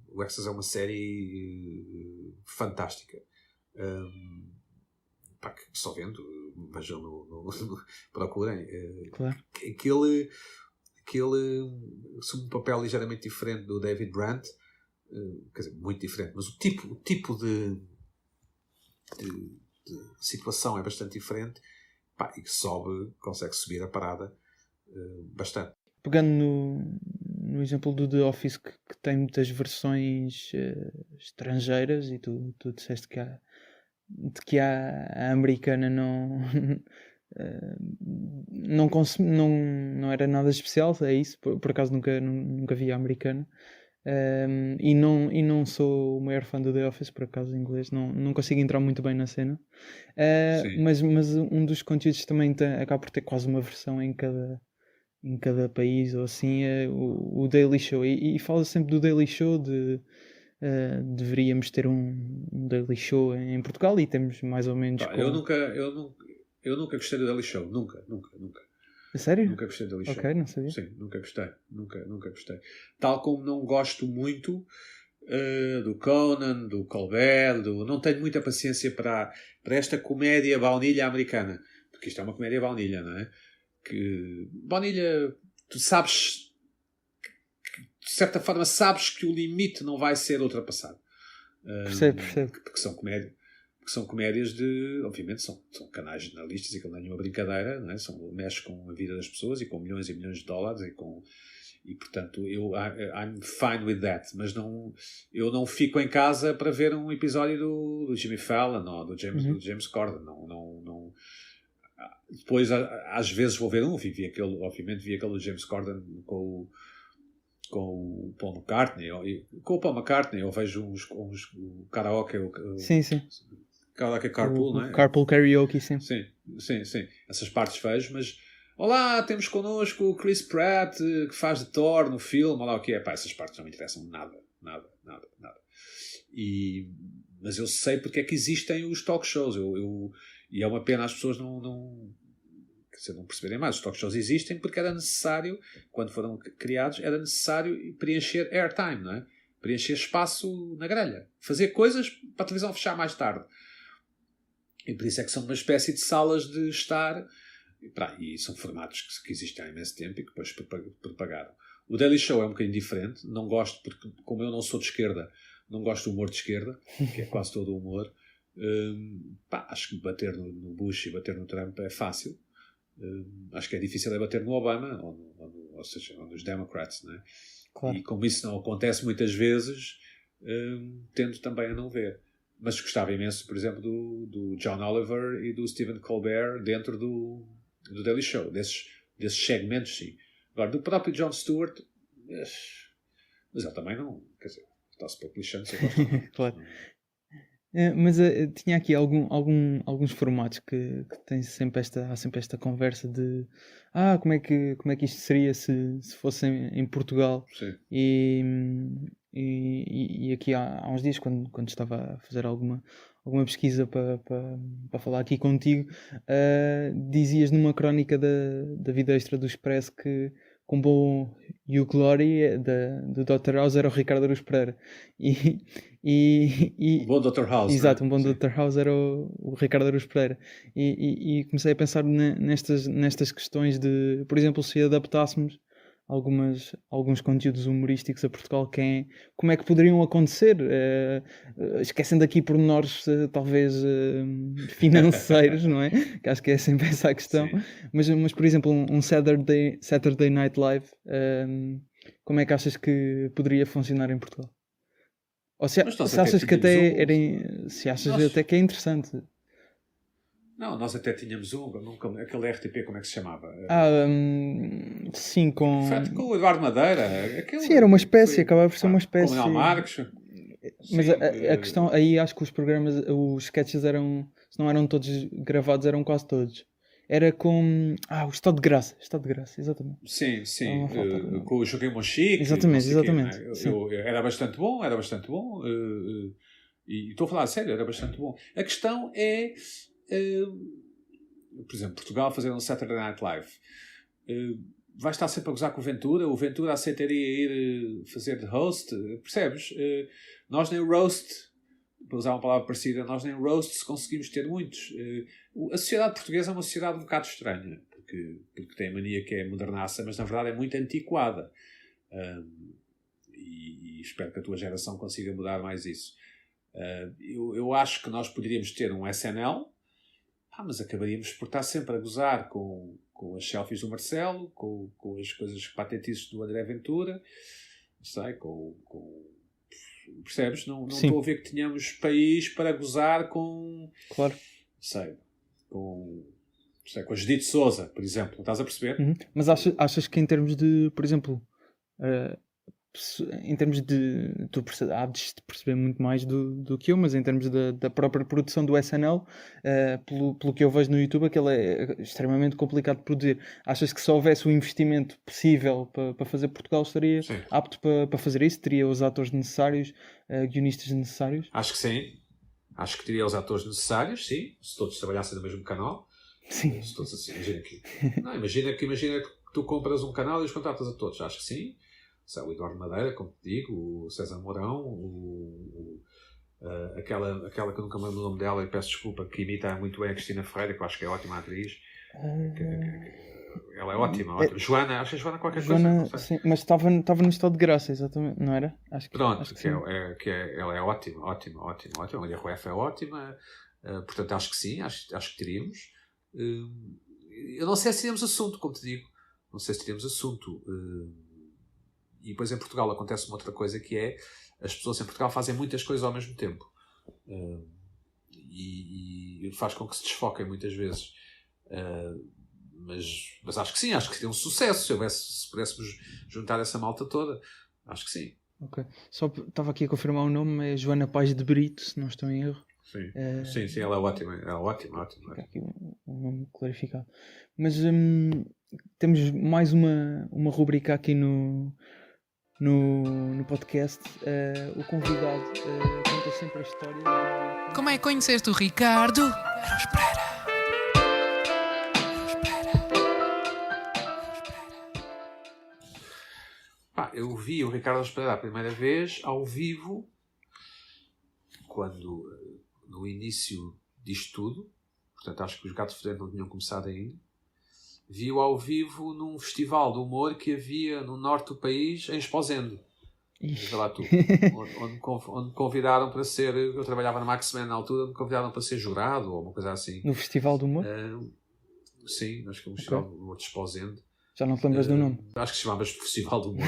O Extras é uma série fantástica. Que só vendo, vejam procurem. Claro. Aquele assume um papel ligeiramente diferente do David Brandt, quer dizer, muito diferente, mas o tipo de situação é bastante diferente, e que consegue subir a parada bastante. Pegando no exemplo do The Office, que tem muitas versões estrangeiras, e tu disseste que a americana não era nada especial, é isso? Por acaso nunca vi a americana. E não sou o maior fã do The Office, por acaso, em inglês. Não consigo entrar muito bem na cena. Mas um dos conteúdos também acaba por ter quase uma versão em cada país, ou assim, é o Daily Show. E fala sempre do Daily Show, deveríamos ter um Daily Show em Portugal, e temos mais ou menos... Eu nunca gostei do Daily Show. Nunca. A sério? Nunca gostei do Daily Show. Ok, não sabia. Sim, nunca gostei. Nunca gostei. Tal como não gosto muito do Conan, do Colbert, não tenho muita paciência para esta comédia baunilha americana. Porque isto é uma comédia baunilha, não é? Que baunilha, tu sabes... de certa forma sabes que o limite não vai ser ultrapassado. Percebo. Porque são comédias obviamente são canais jornalistas, e que não é nenhuma brincadeira, não é? Mexe com a vida das pessoas e com milhões e milhões de dólares e portanto I'm fine with that, mas eu não fico em casa para ver um episódio do Jimmy Fallon ou do James Corden. Não. Depois às vezes vou ver vi aquele do James Corden com o Paul McCartney, com o Paul McCartney eu vejo uns karaoke, sim. Karaoke Carpool, não é? Carpool Karaoke, sim. Sim, essas partes vejo, mas olá, temos connosco o Chris Pratt, que faz de Thor no filme, olá o que é, essas partes não me interessam nada. Mas eu sei porque é que existem os talk shows, e é uma pena as pessoas não perceberem mais. Os talk shows existem porque era necessário, quando foram criados, era necessário preencher airtime, não é? Preencher espaço na grelha. Fazer coisas para a televisão fechar mais tarde. E por isso é que são uma espécie de salas de estar. E são formatos que existem há imenso tempo e que depois propagaram. O Daily Show é um bocadinho diferente. Não gosto, porque como eu não sou de esquerda, não gosto do humor de esquerda, que é quase todo o humor. Acho que bater no Bush e bater no Trump é fácil. Acho que é difícil bater no Obama ou seja, nos Democrats, não é? Claro. E como isso não acontece muitas vezes, tendo também a não ver. Mas gostava imenso, por exemplo, do John Oliver e do Stephen Colbert dentro do Daily Show, desses segmentos, sim. Agora, do próprio Jon Stewart, mas ele também não, quer dizer, está-se pouco lixando, se eu gosto. Claro. Mas tinha aqui alguns formatos que têm sempre esta conversa de como é que isto seria se fosse em Portugal. Sim. E aqui há uns dias, quando estava a fazer alguma pesquisa para falar aqui contigo, dizias numa crónica da Vida Extra do Expresso que com bom You Glory do Dr. House era o Ricardo Aruz Pereira. Um bom Dr. House. Exato, né? um bom Dr. House era o Ricardo Aruz Pereira. E comecei a pensar nestas questões de, por exemplo, se adaptássemos alguns conteúdos humorísticos a Portugal, como é que poderiam acontecer, esquecendo aqui pormenores talvez financeiros, não é? Que acho que é sempre essa a questão. Mas por exemplo, um Saturday Night Live, como é que achas que poderia funcionar em Portugal? Ou se achas que até até que é interessante. Não, nós até tínhamos aquele RTP, como é que se chamava? Sim, com o Eduardo Madeira. Sim, era uma espécie, acabava por ser uma espécie. Com o Manuel Marques. Mas sim, a questão, aí acho que os sketches se não eram todos gravados, eram quase todos. Era com o Estado de Graça, exatamente. Sim, com o Joaquim Monchique. Exatamente. Era bastante bom. E estou a falar a sério, era bastante bom. A questão é, por exemplo, Portugal fazer um Saturday Night Live. Vai estar sempre a gozar com o Ventura aceitaria ir fazer de host, percebes? Nós nem roast, para usar uma palavra parecida, nós nem roasts conseguimos ter muitos. A sociedade portuguesa é uma sociedade um bocado estranha, porque tem a mania que é modernaça, mas na verdade é muito antiquada. E espero que a tua geração consiga mudar mais isso. Eu acho que nós poderíamos ter um SNL, mas acabaríamos por estar sempre a gozar com as selfies do Marcelo, com as coisas patetices do André Ventura, não sei, percebes? Não estou a ver que tenhamos país para gozar com... Claro. Sei, com a Judite Souza, por exemplo. Não estás a perceber? Uhum. Mas achas que em termos de, por exemplo, em termos de... Tu hás de perceber muito mais do que eu, mas em termos da própria produção do SNL, pelo que eu vejo no YouTube, aquele é extremamente complicado de produzir. Achas que se houvesse o investimento possível para fazer, Portugal estaria apto para fazer isso? Teria os atores necessários, guionistas necessários? Acho que sim. Acho que teria os atores necessários, sim. Se todos trabalhassem no mesmo canal. Sim. Se todos assim, imagina que tu compras um canal e os contratas a todos. Acho que sim. O Eduardo Madeira, como te digo, o César Mourão, aquela que eu nunca me lembro o nome dela e peço desculpa, que imita muito bem a Cristina Ferreira, que eu acho que é ótima atriz. Ela é ótima. Joana, acho que é Joana qualquer coisa. Sim, mas estava no Estado de Graça, exatamente, não era? Pronto, acho que ela é ótima. A Maria Rueff é ótima. Portanto, acho que sim, acho que teríamos. Eu não sei se teríamos assunto, como te digo. Não sei se teríamos assunto. E depois em Portugal acontece uma outra coisa, que é as pessoas em Portugal fazem muitas coisas ao mesmo tempo. E faz com que se desfoquem muitas vezes. Mas acho que sim, acho que seria um sucesso se pudéssemos juntar essa malta toda. Acho que sim. Ok. Só estava aqui a confirmar o nome, é Joana Paz de Brito, se não estou em erro. Sim, ela é ótima. Ela é ótima. Fica aqui um nome clarificado. Mas temos mais uma rubrica aqui no podcast. O convidado conta sempre a história. Como é que conheceste o Ricardo? Eu vi o Ricardo Espera a primeira vez ao vivo, no início disto tudo. Portanto, acho que os Gato Fedorento não tinham começado ainda. Vi-o ao vivo num festival de humor que havia no norte do país, em Esposende. Veja lá tu. onde me convidaram para ser... Eu trabalhava na Maxman na altura, me convidaram para ser jurado ou uma coisa assim. No Festival do Humor? Sim, acho que é um festival do humor de Esposende. Já não te lembras do nome? Acho que se chamava Festival do Humor.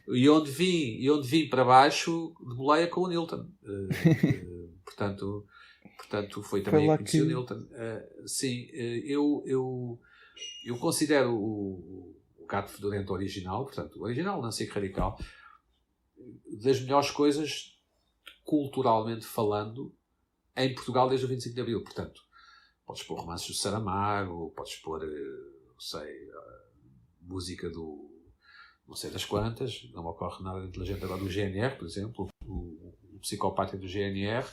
E onde vim para baixo de boleia com o Nilton. Portanto, foi também que conheci o Nilton. Sim, eu considero o Gato Fedorento original, portanto, o original, não sei que radical, das melhores coisas, culturalmente falando, em Portugal desde o 25 de Abril. Portanto, podes pôr romances do Saramago, podes pôr, música do não sei das quantas, não me ocorre nada de inteligente agora, do GNR, por exemplo, o Psicopata do GNR.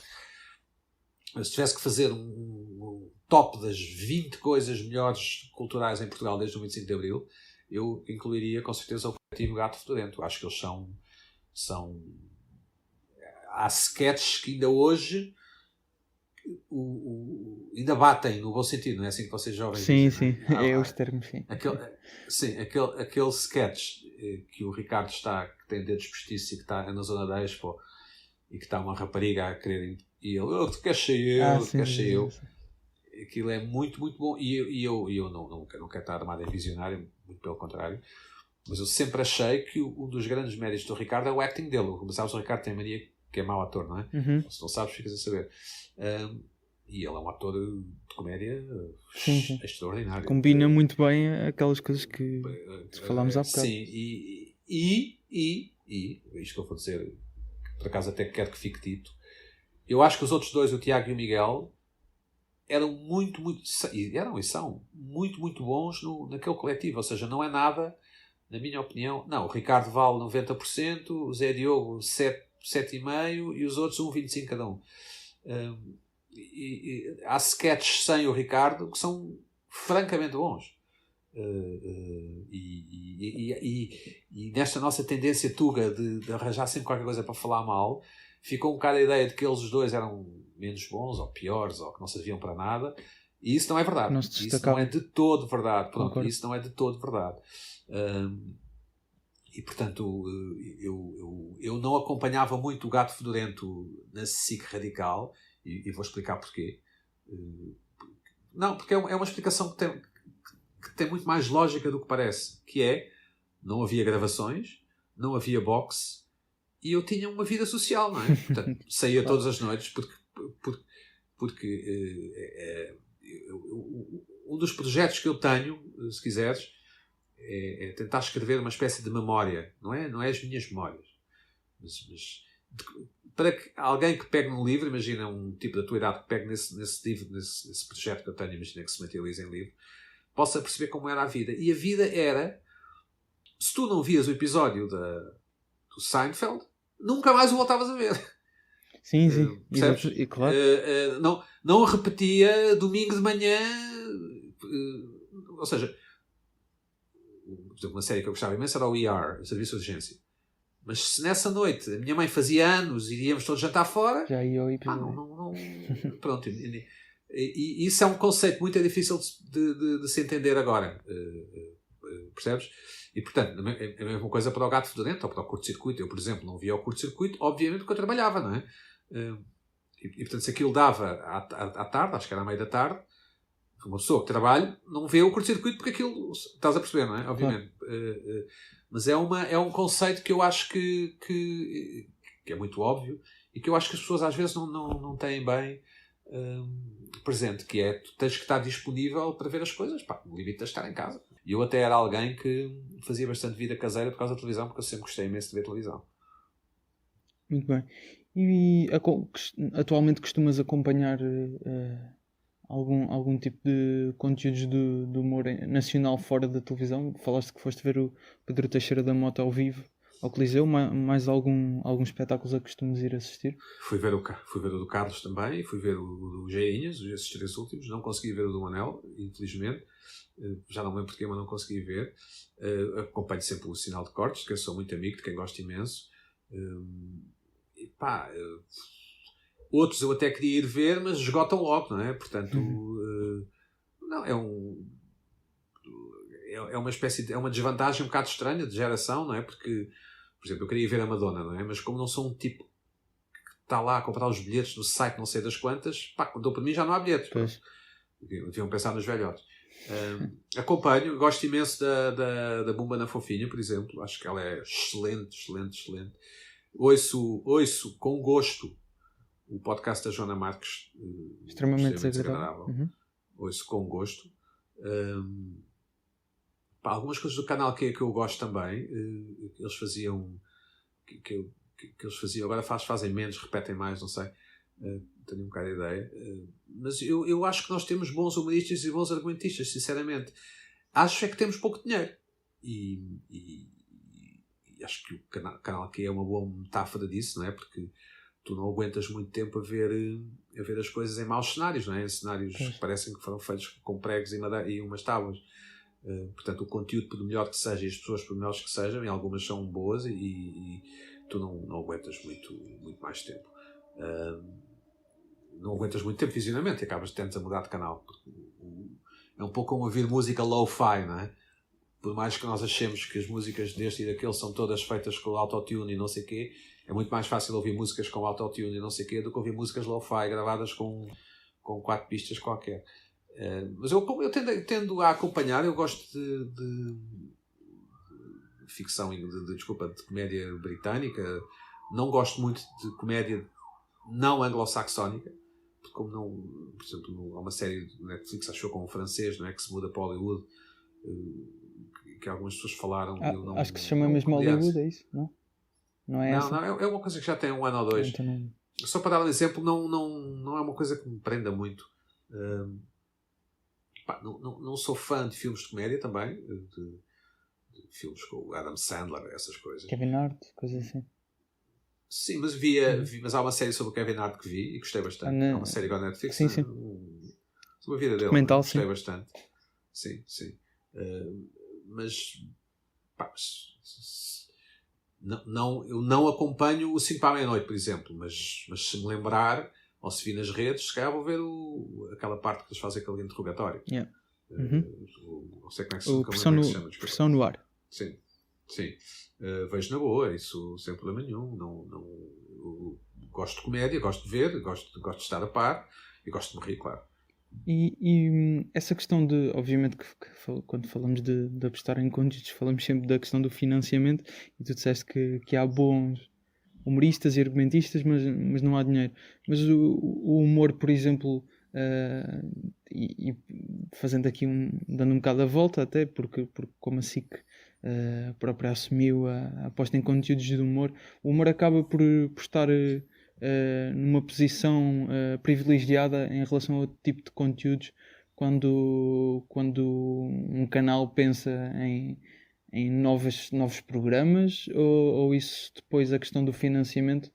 Se tivesse que fazer um top das 20 coisas melhores culturais em Portugal desde o 25 de Abril, eu incluiria com certeza o coletivo Gato Fedorento. Acho que eles são... Há sketches que ainda hoje ainda batem no bom sentido, não é assim que vocês jovens Sim, dizem, sim, não é? é os termos, sim. Aquele sketch que o Ricardo que tem dedos postiços e que está na zona da Expo e que está uma rapariga a querer e ele, tu queres ser eu, tu queres ser eu. Aquilo é muito, muito bom e eu não quero estar armado em visionário, muito pelo contrário, mas eu sempre achei que um dos grandes méritos do Ricardo é o acting dele. Como sabes, o Ricardo tem mania que é mau ator, não é? Se não sabes, ficas a saber. E ele é um ator de comédia extraordinário. Combina muito bem aquelas coisas que falámos há bocado. Sim, isto que eu vou dizer, por acaso até quero que fique dito, eu acho que os outros dois, o Tiago e o Miguel, eram muito, e são muito, muito bons naquele coletivo. Ou seja, não é nada, na minha opinião, não, o Ricardo vale 90%, o Zé Diogo 7,5% e os outros 1,25% cada um. Há sketches sem o Ricardo que são francamente bons. E nesta nossa tendência tuga de arranjar sempre qualquer coisa para falar mal, ficou um bocado a ideia de que eles os dois eram menos bons ou piores ou que não serviam para nada, e isso não é verdade. Isso não é de todo verdade. Pronto, isso não é de todo verdade. E portanto eu não acompanhava muito o Gato Fedorento na SIC Radical, e vou explicar porquê. Não, porque é uma explicação que tem muito mais lógica do que parece, que é, não havia gravações, não havia boxe, e eu tinha uma vida social, não é? Portanto, saía todas as noites, porque um dos projetos que eu tenho, se quiseres, é tentar escrever uma espécie de memória, não é as minhas memórias, mas para que alguém que pegue num livro, imagina um tipo da tua idade que pegue nesse livro, nesse projeto que eu tenho, imagina que se materializa em livro, possa perceber como era a vida. E a vida era, se tu não vias o episódio do Seinfeld, nunca mais o voltavas a ver. Sim. Percebes? E claro. Não repetia domingo de manhã. Ou seja, por exemplo, uma série que eu gostava imenso era o ER, o Serviço de Urgência. Mas se nessa noite a minha mãe fazia anos e iríamos todos jantar fora, já ia ao episódio. Pronto. E isso é um conceito muito difícil de se entender agora. Percebes? E portanto, é a mesma coisa para o Gato Fedorento ou para o curto-circuito. Eu, por exemplo, não via o curto-circuito, obviamente, porque eu trabalhava, não é? E portanto, se aquilo dava à tarde, acho que era à meia da tarde, uma pessoa que trabalha não vê o curto-circuito porque aquilo, estás a perceber, não é? Obviamente. Mas é um conceito que eu acho que é muito óbvio e que eu acho que as pessoas às vezes não têm bem presente, que é, tu tens que estar disponível para ver as coisas, o limite de estar em casa. E eu até era alguém que fazia bastante vida caseira por causa da televisão, porque eu sempre gostei imenso de ver televisão. Muito bem. E atualmente costumas acompanhar algum tipo de conteúdos de humor nacional fora da televisão? Falaste que foste ver o Pedro Teixeira da Mota ao vivo ao Coliseu, mais algum espetáculos a que costumas ir assistir? Fui ver o do Carlos também, fui ver o do Geinhas, esses 3 últimos, não consegui ver o do Manel, infelizmente, já não me lembro porquê, mas não consegui ver. Acompanho sempre o Sinal de Cortes, que eu sou muito amigo, de quem gosto imenso. Outros eu até queria ir ver, mas esgotam logo, não é? Portanto, não, é uma espécie é uma desvantagem um bocado estranha de geração, não é? Porque, por exemplo, eu queria ir ver a Madonna, não é? Mas como não sou um tipo que está lá a comprar os bilhetes no site não sei das quantas, quando dou para mim já não há bilhetes. Deviam pensar nos velhotes. Acompanho, gosto imenso da Bumba na Fofinha, por exemplo. Acho que ela é excelente. Ouço com gosto o podcast da Joana Marques, extremamente desagradável. Ouço com gosto. Algumas coisas do canal que eu gosto também, eles faziam que eles faziam, agora fazem menos, repetem mais, não sei, tenho um bocado de ideia, mas eu acho que nós temos bons humoristas e bons argumentistas, sinceramente. Acho é que temos pouco dinheiro e acho que o canal que é uma boa metáfora disso, não é? Porque tu não aguentas muito tempo a ver as coisas em maus cenários, não é? Em cenários que parecem que foram feitos com pregos e umas tábuas. Portanto, o conteúdo, por melhor que seja, e as pessoas, por melhores que sejam, e algumas são boas, e tu não aguentas muito mais tempo. não aguentas muito tempo visualmente e acabas tentas a mudar de canal. É um pouco como ouvir música lo-fi, não é? Por mais que nós achemos que as músicas deste e daquele são todas feitas com autotune e não sei o quê, é muito mais fácil ouvir músicas com autotune e não sei o quê do que ouvir músicas lo-fi gravadas com 4 pistas qualquer. Mas eu tendo a acompanhar, eu gosto de ficção, de comédia britânica. Não gosto muito de comédia não anglo-saxónica, porque como não, por exemplo, há uma série de Netflix, acho eu, com um francês, não é, que se muda para Hollywood, que algumas pessoas falaram. Acho que se chama mesmo Hollywood, é isso? Não é essa? Não, é uma coisa que já tem 1 ano ou 2. Então, Só para dar um exemplo, não é uma coisa que me prenda muito. Não sou fã de filmes de comédia também, de filmes com o Adam Sandler, essas coisas. Kevin Hart, coisas assim. Sim, mas mas há uma série sobre o Kevin Hart que vi e gostei bastante. Há uma série agora na Netflix. Sim. Sobre a vida dele. Documental, gostei sim. bastante. Sim. Mas eu não acompanho o 5 para a meia-noite, por exemplo, mas se me lembrar, ou se vi nas redes, se calhar vou ver aquela parte que eles fazem aquele interrogatório. Yeah. Não sei como é que se chama. Pressão no ar. Sim. Vejo na boa, isso sem problema nenhum. Eu gosto de comédia, gosto de ver, gosto de estar a par e gosto de me rir, claro. E essa questão de, obviamente, que quando falamos de apostar em conteúdos, falamos sempre da questão do financiamento, e tu disseste que há bons humoristas e argumentistas, mas não há dinheiro. Mas o humor, por exemplo, e fazendo aqui dando um bocado a volta, até porque como a SIC própria assumiu a aposta em conteúdos de humor, o humor acaba por estar numa posição privilegiada em relação a outro tipo de conteúdos quando um canal pensa em novos programas, ou isso depois a questão do financiamento,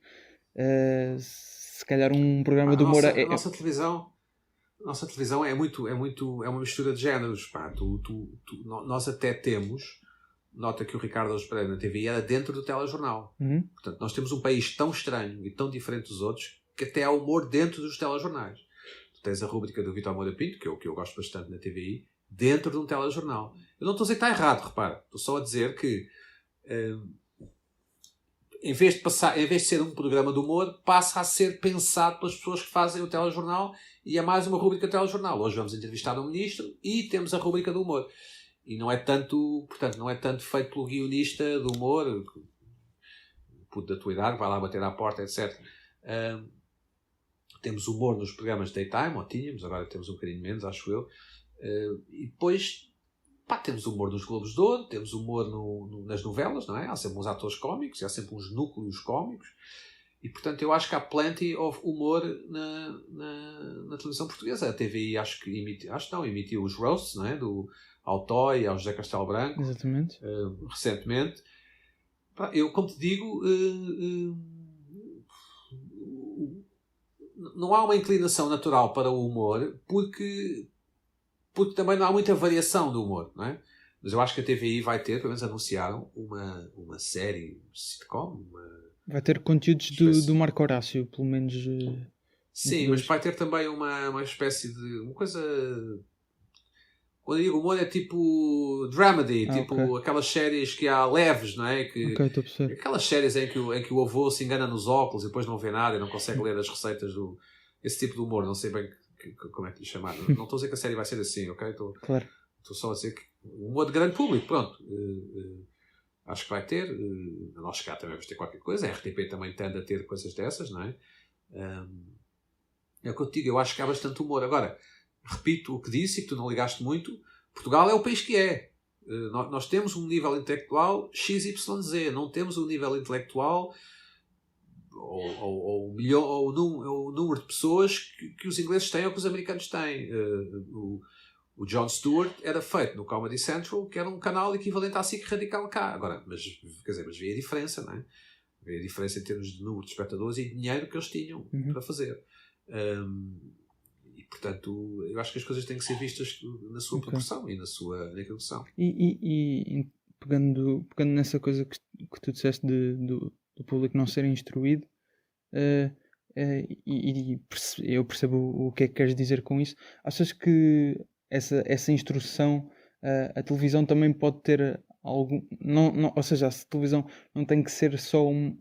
se calhar um programa de humor... A nossa televisão é uma mistura de géneros, pá. Nós até temos... Nota que o Ricardo Araújo Pereira na TVI era dentro do telejornal. Portanto, nós temos um país tão estranho e tão diferente dos outros que até há humor dentro dos telejornais. Tu tens a rúbrica do Vítor Moura Pinto, que eu gosto bastante na TVI, dentro de um telejornal. Eu não estou a dizer que está errado, repara. Estou só a dizer que em vez de ser um programa de humor, passa a ser pensado pelas pessoas que fazem o telejornal, e é mais uma rúbrica de telejornal. Hoje vamos entrevistar um ministro e temos a rúbrica do humor. E não é tanto feito pelo guionista do humor, puto da tua idade, vai lá bater à porta, etc. Temos humor nos programas de daytime, ou tínhamos, agora temos um bocadinho menos, acho eu. E depois, temos humor nos Globos de Ouro, temos humor nas novelas, não é? Há sempre uns atores cómicos, há sempre uns núcleos cómicos. E, portanto, eu acho que há plenty of humor na televisão portuguesa. A TVI acho que emitiu os roasts, não é? Ao Toy, ao José Castelo Branco. Exatamente. Recentemente. Eu, como te digo, não há uma inclinação natural para o humor, porque também não há muita variação do humor, não é? Mas eu acho que a TVI vai ter, pelo menos anunciaram, uma série sitcom. Vai ter conteúdos do Marco Horácio, pelo menos. Sim, mas vai ter também uma espécie de... uma coisa... Quando eu digo humor é tipo dramedy, tipo aquelas séries que há leves, não é? Estou a perceber. Aquelas séries em que o avô se engana nos óculos e depois não vê nada e não consegue ler as receitas esse tipo de humor, não sei bem como é que lhe chamar. Não estou a dizer que a série vai ser assim, ok? Claro. Estou só a dizer que humor de grande público, pronto. Acho que vai ter. A nós cá também vamos ter qualquer coisa. A RTP também tende a ter coisas dessas, não é? É o que eu te digo, eu acho que há bastante humor. Agora, repito o que disse e que tu não ligaste muito, Portugal é o país que é. Nós temos um nível intelectual XYZ, não temos um nível intelectual ou o número de pessoas que os ingleses têm ou que os americanos têm. O Jon Stewart era feito no Comedy Central, que era um canal equivalente à SIC Radical cá. Agora, mas vê a diferença, não é? Vê a diferença em termos de número de espectadores e dinheiro que eles tinham para fazer. E, portanto, eu acho que as coisas têm que ser vistas na sua proporção e naquilo que são. E pegando nessa coisa que tu disseste do público não ser instruído, eu percebo o que é que queres dizer com isso. Achas que essa instrução, a televisão também pode ter algum. Ou seja, a televisão não tem que ser só um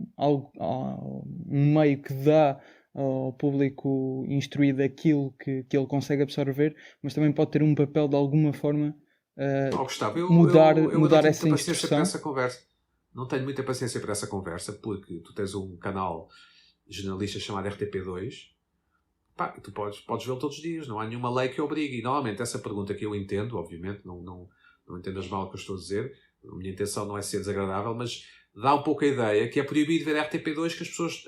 meio que dá ao público instruído aquilo que ele consegue absorver, mas também pode ter um papel de alguma forma Gustavo, mudar eu não tenho essa muita paciência para instrução. essa conversa. Não tenho muita paciência para essa conversa, porque tu tens um canal jornalista chamado RTP2. Pá, tu podes vê-lo todos os dias, não há nenhuma lei que obrigue. E normalmente essa pergunta que eu entendo, obviamente, não entendas mal o que eu estou a dizer, a minha intenção não é ser desagradável, mas dá um pouco a ideia que é proibido ver RTP2, que as pessoas,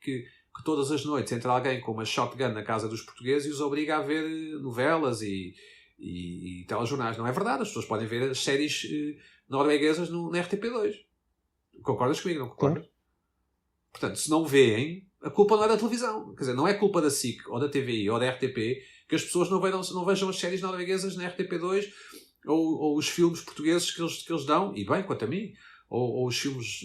que todas as noites entra alguém com uma shotgun na casa dos portugueses e os obriga a ver novelas e telejornais. Não é verdade, as pessoas podem ver as séries norueguesas na RTP2. Concordas comigo, não concordas? Claro. Portanto, se não veem, a culpa não é da televisão. Quer dizer, não é culpa da SIC, ou da TVI, ou da RTP, que as pessoas não vejam as séries norueguesas na RTP2, ou os filmes portugueses que eles dão, e bem, quanto a mim, ou os filmes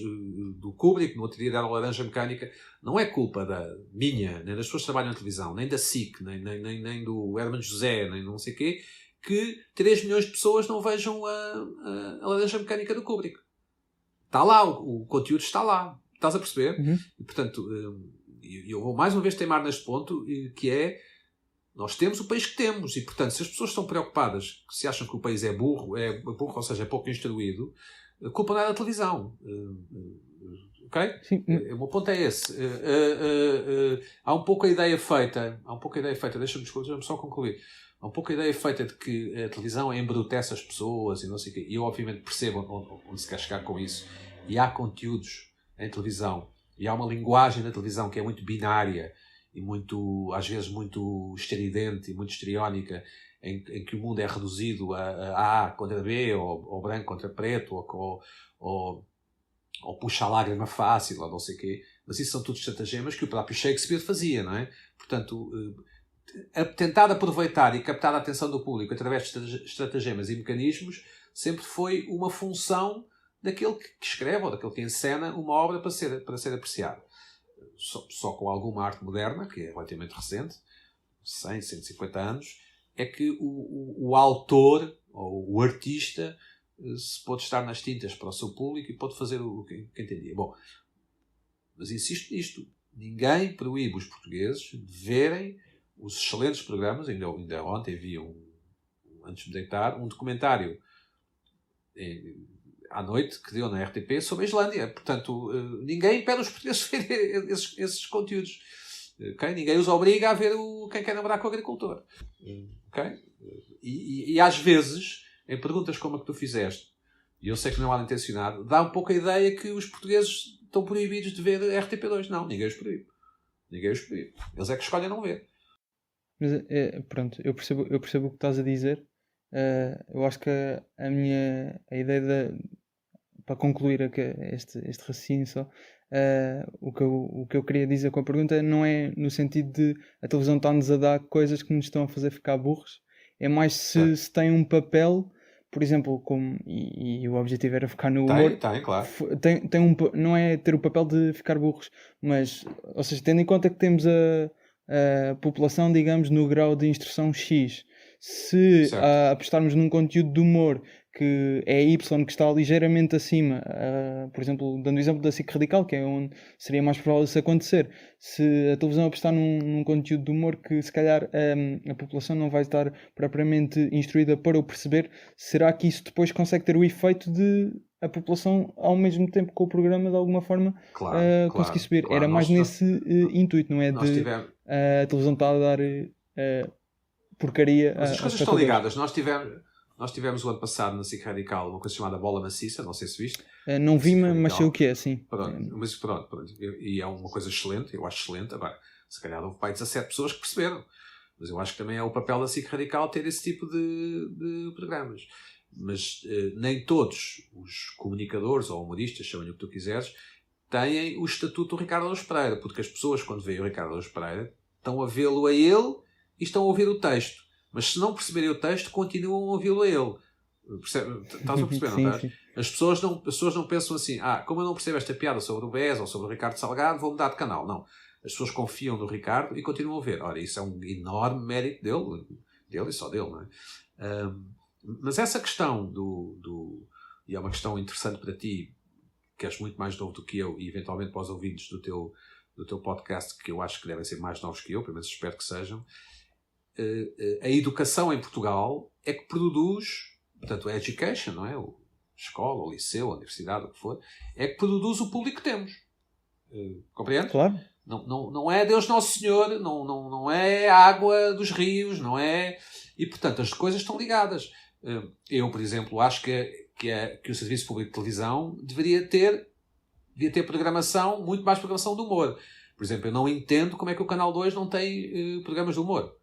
do Kubrick, no outro dia deram Laranja Mecânica. Não é culpa minha, nem das pessoas que trabalham na televisão, nem da SIC, nem do Hermano José, nem não sei o quê, que 3 milhões de pessoas não vejam a Laranja Mecânica do Kubrick. Está lá, o conteúdo está lá. Estás a perceber? Uhum. E, portanto, eu vou mais uma vez teimar neste ponto, que é, nós temos o país que temos, e, portanto, se as pessoas estão preocupadas, se acham que o país é burro, ou seja, é pouco instruído, a culpa não é da televisão. Ok? Sim. O meu ponto é esse. Há um pouco a ideia feita, deixa-me só concluir. Há um pouco a ideia feita de que a televisão embrutece as pessoas e não sei o quê. E eu, obviamente, percebo onde se quer chegar com isso. E há conteúdos em televisão, e há uma linguagem na televisão que é muito binária e muito, às vezes, muito estridente e muito histriónica, em que o mundo é reduzido a contra B, ou branco contra preto, ou puxa a lágrima fácil, ou não sei o quê. Mas isso são tudo estratagemas que o próprio Shakespeare fazia, não é? Portanto, tentar aproveitar e captar a atenção do público através de estratagemas e mecanismos sempre foi uma função daquele que escreve ou daquele que encena uma obra para ser apreciada. Só com alguma arte moderna, que é relativamente recente, 100, 150 anos, é que o autor ou o artista se pode estar nas tintas para o seu público e pode fazer o que entendia. Bom, mas insisto nisto. Ninguém proíbe os portugueses de verem os excelentes programas. Ainda ontem vi antes de me deitar, um documentário à noite que deu na RTP sobre a Islândia. Portanto, ninguém pede os portugueses a ver esses conteúdos. Okay? Ninguém os obriga a ver quem quer namorar com o agricultor. Okay? E às vezes, em perguntas como a que tu fizeste, e eu sei que não é mal intencionado, dá um pouco a ideia que os portugueses estão proibidos de ver a RTP2. Não, ninguém os proíbe. Eles é que escolhem não ver. Mas, pronto, eu percebo o que estás a dizer. Eu acho que a ideia para concluir este raciocínio só, o que eu queria dizer com a pergunta não é no sentido de a televisão está-nos a dar coisas que nos estão a fazer ficar burros, é mais se tem um papel, por exemplo, e o objetivo era ficar no humor. Tem, claro. Não é ter o papel de ficar burros, mas, ou seja, tendo em conta que temos a população, digamos, no grau de instrução X, se apostarmos num conteúdo de humor que é Y, que está ligeiramente acima, por exemplo, dando o exemplo da SIC Radical, que é onde seria mais provável isso acontecer, se a televisão apostar num conteúdo de humor que se calhar a população não vai estar propriamente instruída para o perceber, será que isso depois consegue ter o efeito de a população, ao mesmo tempo com o programa, de alguma forma conseguir subir? Claro, era mais nesse intuito, não é? A televisão está a dar porcaria. Mas as coisas estão ligadas. Nós tivemos o ano passado na SIC Radical uma coisa chamada Bola Maciça, não sei se viste. Não vi, mas sei o que é, sim. Pronto. E é uma coisa excelente, eu acho excelente. Agora, se calhar houve 17 pessoas que perceberam. Mas eu acho que também é o papel da SIC Radical ter esse tipo de programas. Mas nem todos os comunicadores ou humoristas, chamem o que tu quiseres, têm o estatuto do Ricardo Araújo Pereira, porque as pessoas, quando veem o Ricardo Araújo Pereira, estão a vê-lo a ele e estão a ouvir o texto. Mas se não perceberem o texto, continuam a ouvi-lo a ele. Estás a perceber, não estás? Sim. As pessoas não pensam assim, como eu não percebo esta piada sobre o BES ou sobre o Ricardo Salgado, vou mudar de canal. Não. as pessoas confiam no Ricardo e continuam a ver. Ora, isso é um enorme mérito dele e só dele, não é? Mas essa questão e é uma questão interessante para ti, que és muito mais novo do que eu, e eventualmente para os ouvintes do teu podcast, que eu acho que devem ser mais novos que eu, pelo menos espero que sejam, a educação em Portugal é que produz, portanto, a education, não é? A escola, o liceu, a universidade, o que for, é que produz o público que temos. Compreende? Claro. Não é Deus Nosso Senhor, não é a água dos rios, não é... E, portanto, as coisas estão ligadas. Eu, por exemplo, acho que o Serviço Público de Televisão devia ter programação, muito mais programação de humor. Por exemplo, eu não entendo como é que o Canal 2 não tem programas de humor.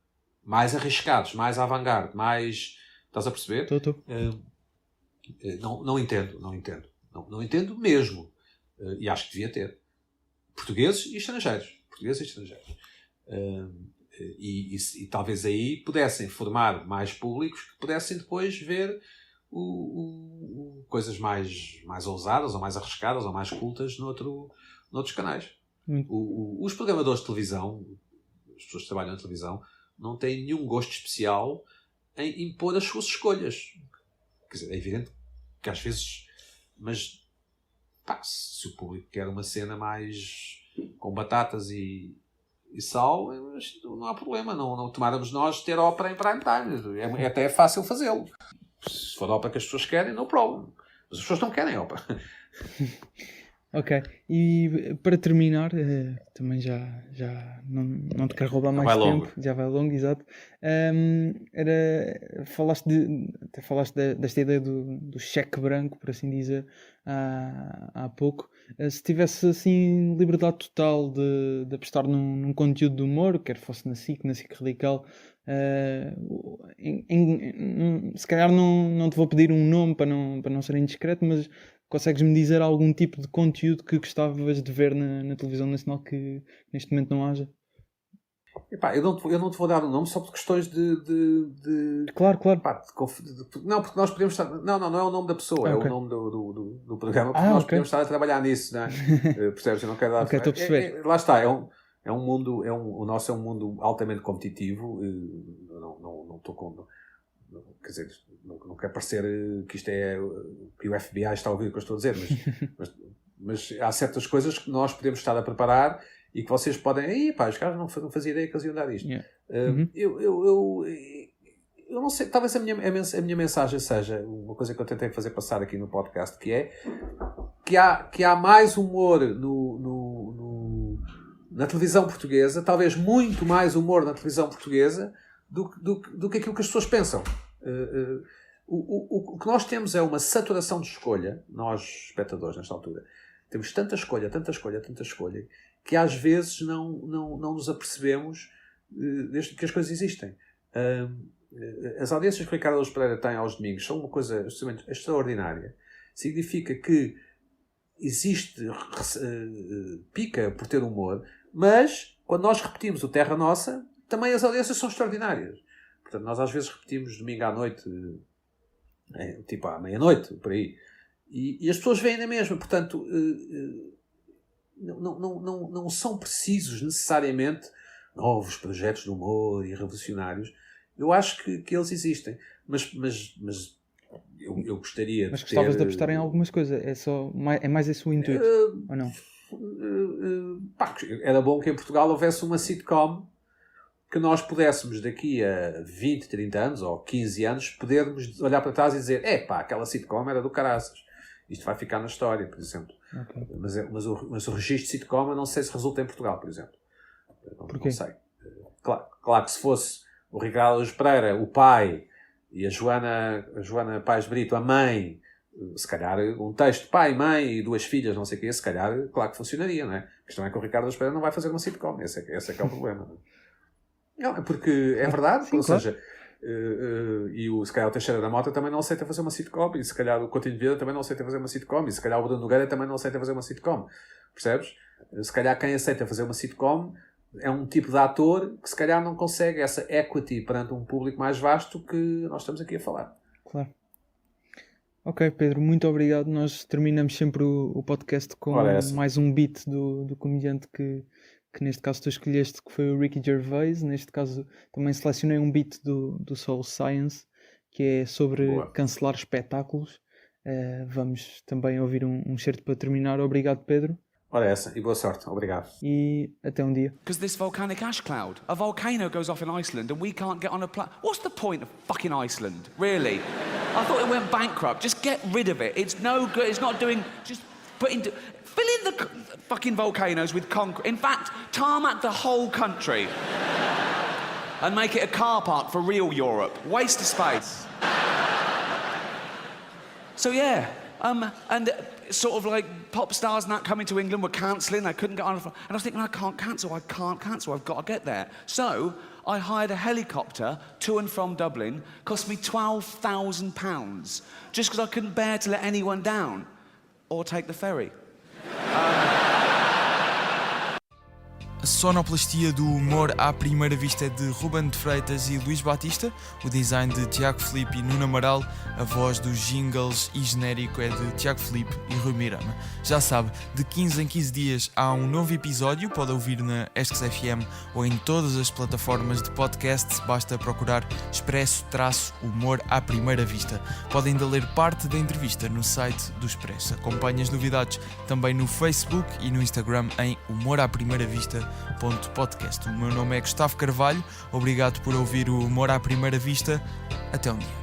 Mais arriscados, mais avant-garde, mais... Estás a perceber? Estou. Não entendo. Não entendo mesmo. E acho que devia ter. Portugueses e estrangeiros. E talvez aí pudessem formar mais públicos que pudessem depois ver coisas mais ousadas, ou mais arriscadas, ou mais cultas noutros canais. Os programadores de televisão, as pessoas que trabalham na televisão, não têm nenhum gosto especial em impor as suas escolhas. Quer dizer, é evidente que às vezes... Mas, se o público quer uma cena mais com batatas e sal, não há problema. Não tomáramos nós ter ópera em prime time. Até é fácil fazê-lo. Se for a ópera que as pessoas querem, não problema. Mas as pessoas não querem ópera. Ok, e para terminar, também já não te quero roubar mais vai tempo, longo. já vai longo, exato. Falaste desta ideia do cheque branco, por assim dizer, há pouco. Se tivesse assim liberdade total de apostar num conteúdo de humor, quer fosse na SIC Radical, se calhar não te vou pedir um nome para não ser indiscreto, mas consegues-me dizer algum tipo de conteúdo que gostavas de ver na televisão nacional que neste momento não haja? Epá, eu não te vou dar o nome só por questões de Claro. Não, porque nós podemos estar... Não é o nome da pessoa, é o nome do programa, porque nós podemos estar a trabalhar nisso, não é? Percebes? Eu não quero dar... Ok, estou a perceber. Lá está, é um mundo... O nosso é um mundo altamente competitivo. Não estou com... Quer dizer, não quero parecer que isto é... que o FBI está a ouvir o que eu estou a dizer, mas há certas coisas que nós podemos estar a preparar e que vocês podem... os caras não faziam ideia que eles iam dar isto. Yeah. Eu não sei, talvez a minha mensagem seja uma coisa que eu tentei fazer passar aqui no podcast, que é que há mais humor na televisão portuguesa, talvez muito mais humor na televisão portuguesa do que aquilo que as pessoas pensam. O que nós temos é uma saturação de escolha, nós espectadores nesta altura. Temos tanta escolha, que às vezes não nos apercebemos desde que as coisas existem. As audiências que o Ricardo Pereira tem aos domingos são uma coisa absolutamente extraordinária. Significa que existe pica por ter humor, mas quando nós repetimos o Terra Nossa, também as audiências são extraordinárias. Portanto, nós às vezes repetimos domingo à noite, tipo à meia-noite, por aí, e as pessoas veem na mesma. Portanto, não são precisos necessariamente novos projetos de humor e revolucionários. Eu acho que eles existem, mas eu gostaria mas gostavas de apostar em algumas coisas, é mais esse o intuito, ou não? Era bom que em Portugal houvesse uma sitcom que nós pudéssemos daqui a 20, 30 anos ou 15 anos podermos olhar para trás e dizer aquela sitcom era do caraças, isto vai ficar na história, por exemplo. Okay. Mas o registro de sitcom eu não sei se resulta em Portugal, por exemplo. Não sei. Claro que se fosse o Ricardo Pereira, o pai, e a Joana Paes Brito, a mãe, se calhar um texto, pai, mãe e duas filhas, não sei o quê, se calhar, claro que funcionaria, não é? A questão é que o Ricardo Pereira não vai fazer uma sitcom, esse é que é o problema. Não, é porque é verdade, sim, ou seja, se calhar o Teixeira da Mota também não aceita fazer uma sitcom, e se calhar o Coutinho de Vieira também não aceita fazer uma sitcom, e se calhar o Bruno Nogueira também não aceita fazer uma sitcom, percebes? Se calhar quem aceita fazer uma sitcom é um tipo de ator que se calhar não consegue essa equity perante um público mais vasto que nós estamos aqui a falar. Claro. Ok, Pedro, muito obrigado. Nós terminamos sempre o podcast com mais um beat do comediante que que neste caso tu escolheste, que foi o Ricky Gervais. Neste caso também selecionei um beat do Soul Science, que é sobre cancelar espetáculos. Vamos também ouvir um certo para terminar. Obrigado, Pedro. Ora essa, e boa sorte. Obrigado. E até um dia. Because this volcanic ash cloud, a volcano goes off in Iceland and we can't get on a plane. What's the point of fucking Iceland, really? I thought it went bankrupt. Just get rid of it. It's no good. It's not doing. Just fill in the fucking volcanoes with concrete. In fact, tarmac the whole country and make it a car park for real Europe. Waste of space. So yeah, and sort of like pop stars and that coming to England were cancelling. I couldn't get on. And I was thinking, I can't cancel. I've got to get there. So I hired a helicopter to and from Dublin. Cost me £12,000 just because I couldn't bear to let anyone down or take the ferry. A sonoplastia do Humor à Primeira Vista é de Ruben de Freitas e Luís Batista, o design de Tiago Filipe e Nuno Amaral, a voz dos jingles e genérico é de Tiago Filipe e Rui Mirama. Já sabe, de 15 em 15 dias há um novo episódio, pode ouvir na ESCS FM ou em todas as plataformas de podcast, basta procurar Expresso-Humor à Primeira Vista. Pode ainda ler parte da entrevista no site do Expresso. Acompanhe as novidades também no Facebook e no Instagram em humoraprimeiravista.podcast. O meu nome é Gustavo Carvalho, obrigado por ouvir o Humor à Primeira Vista, até um dia.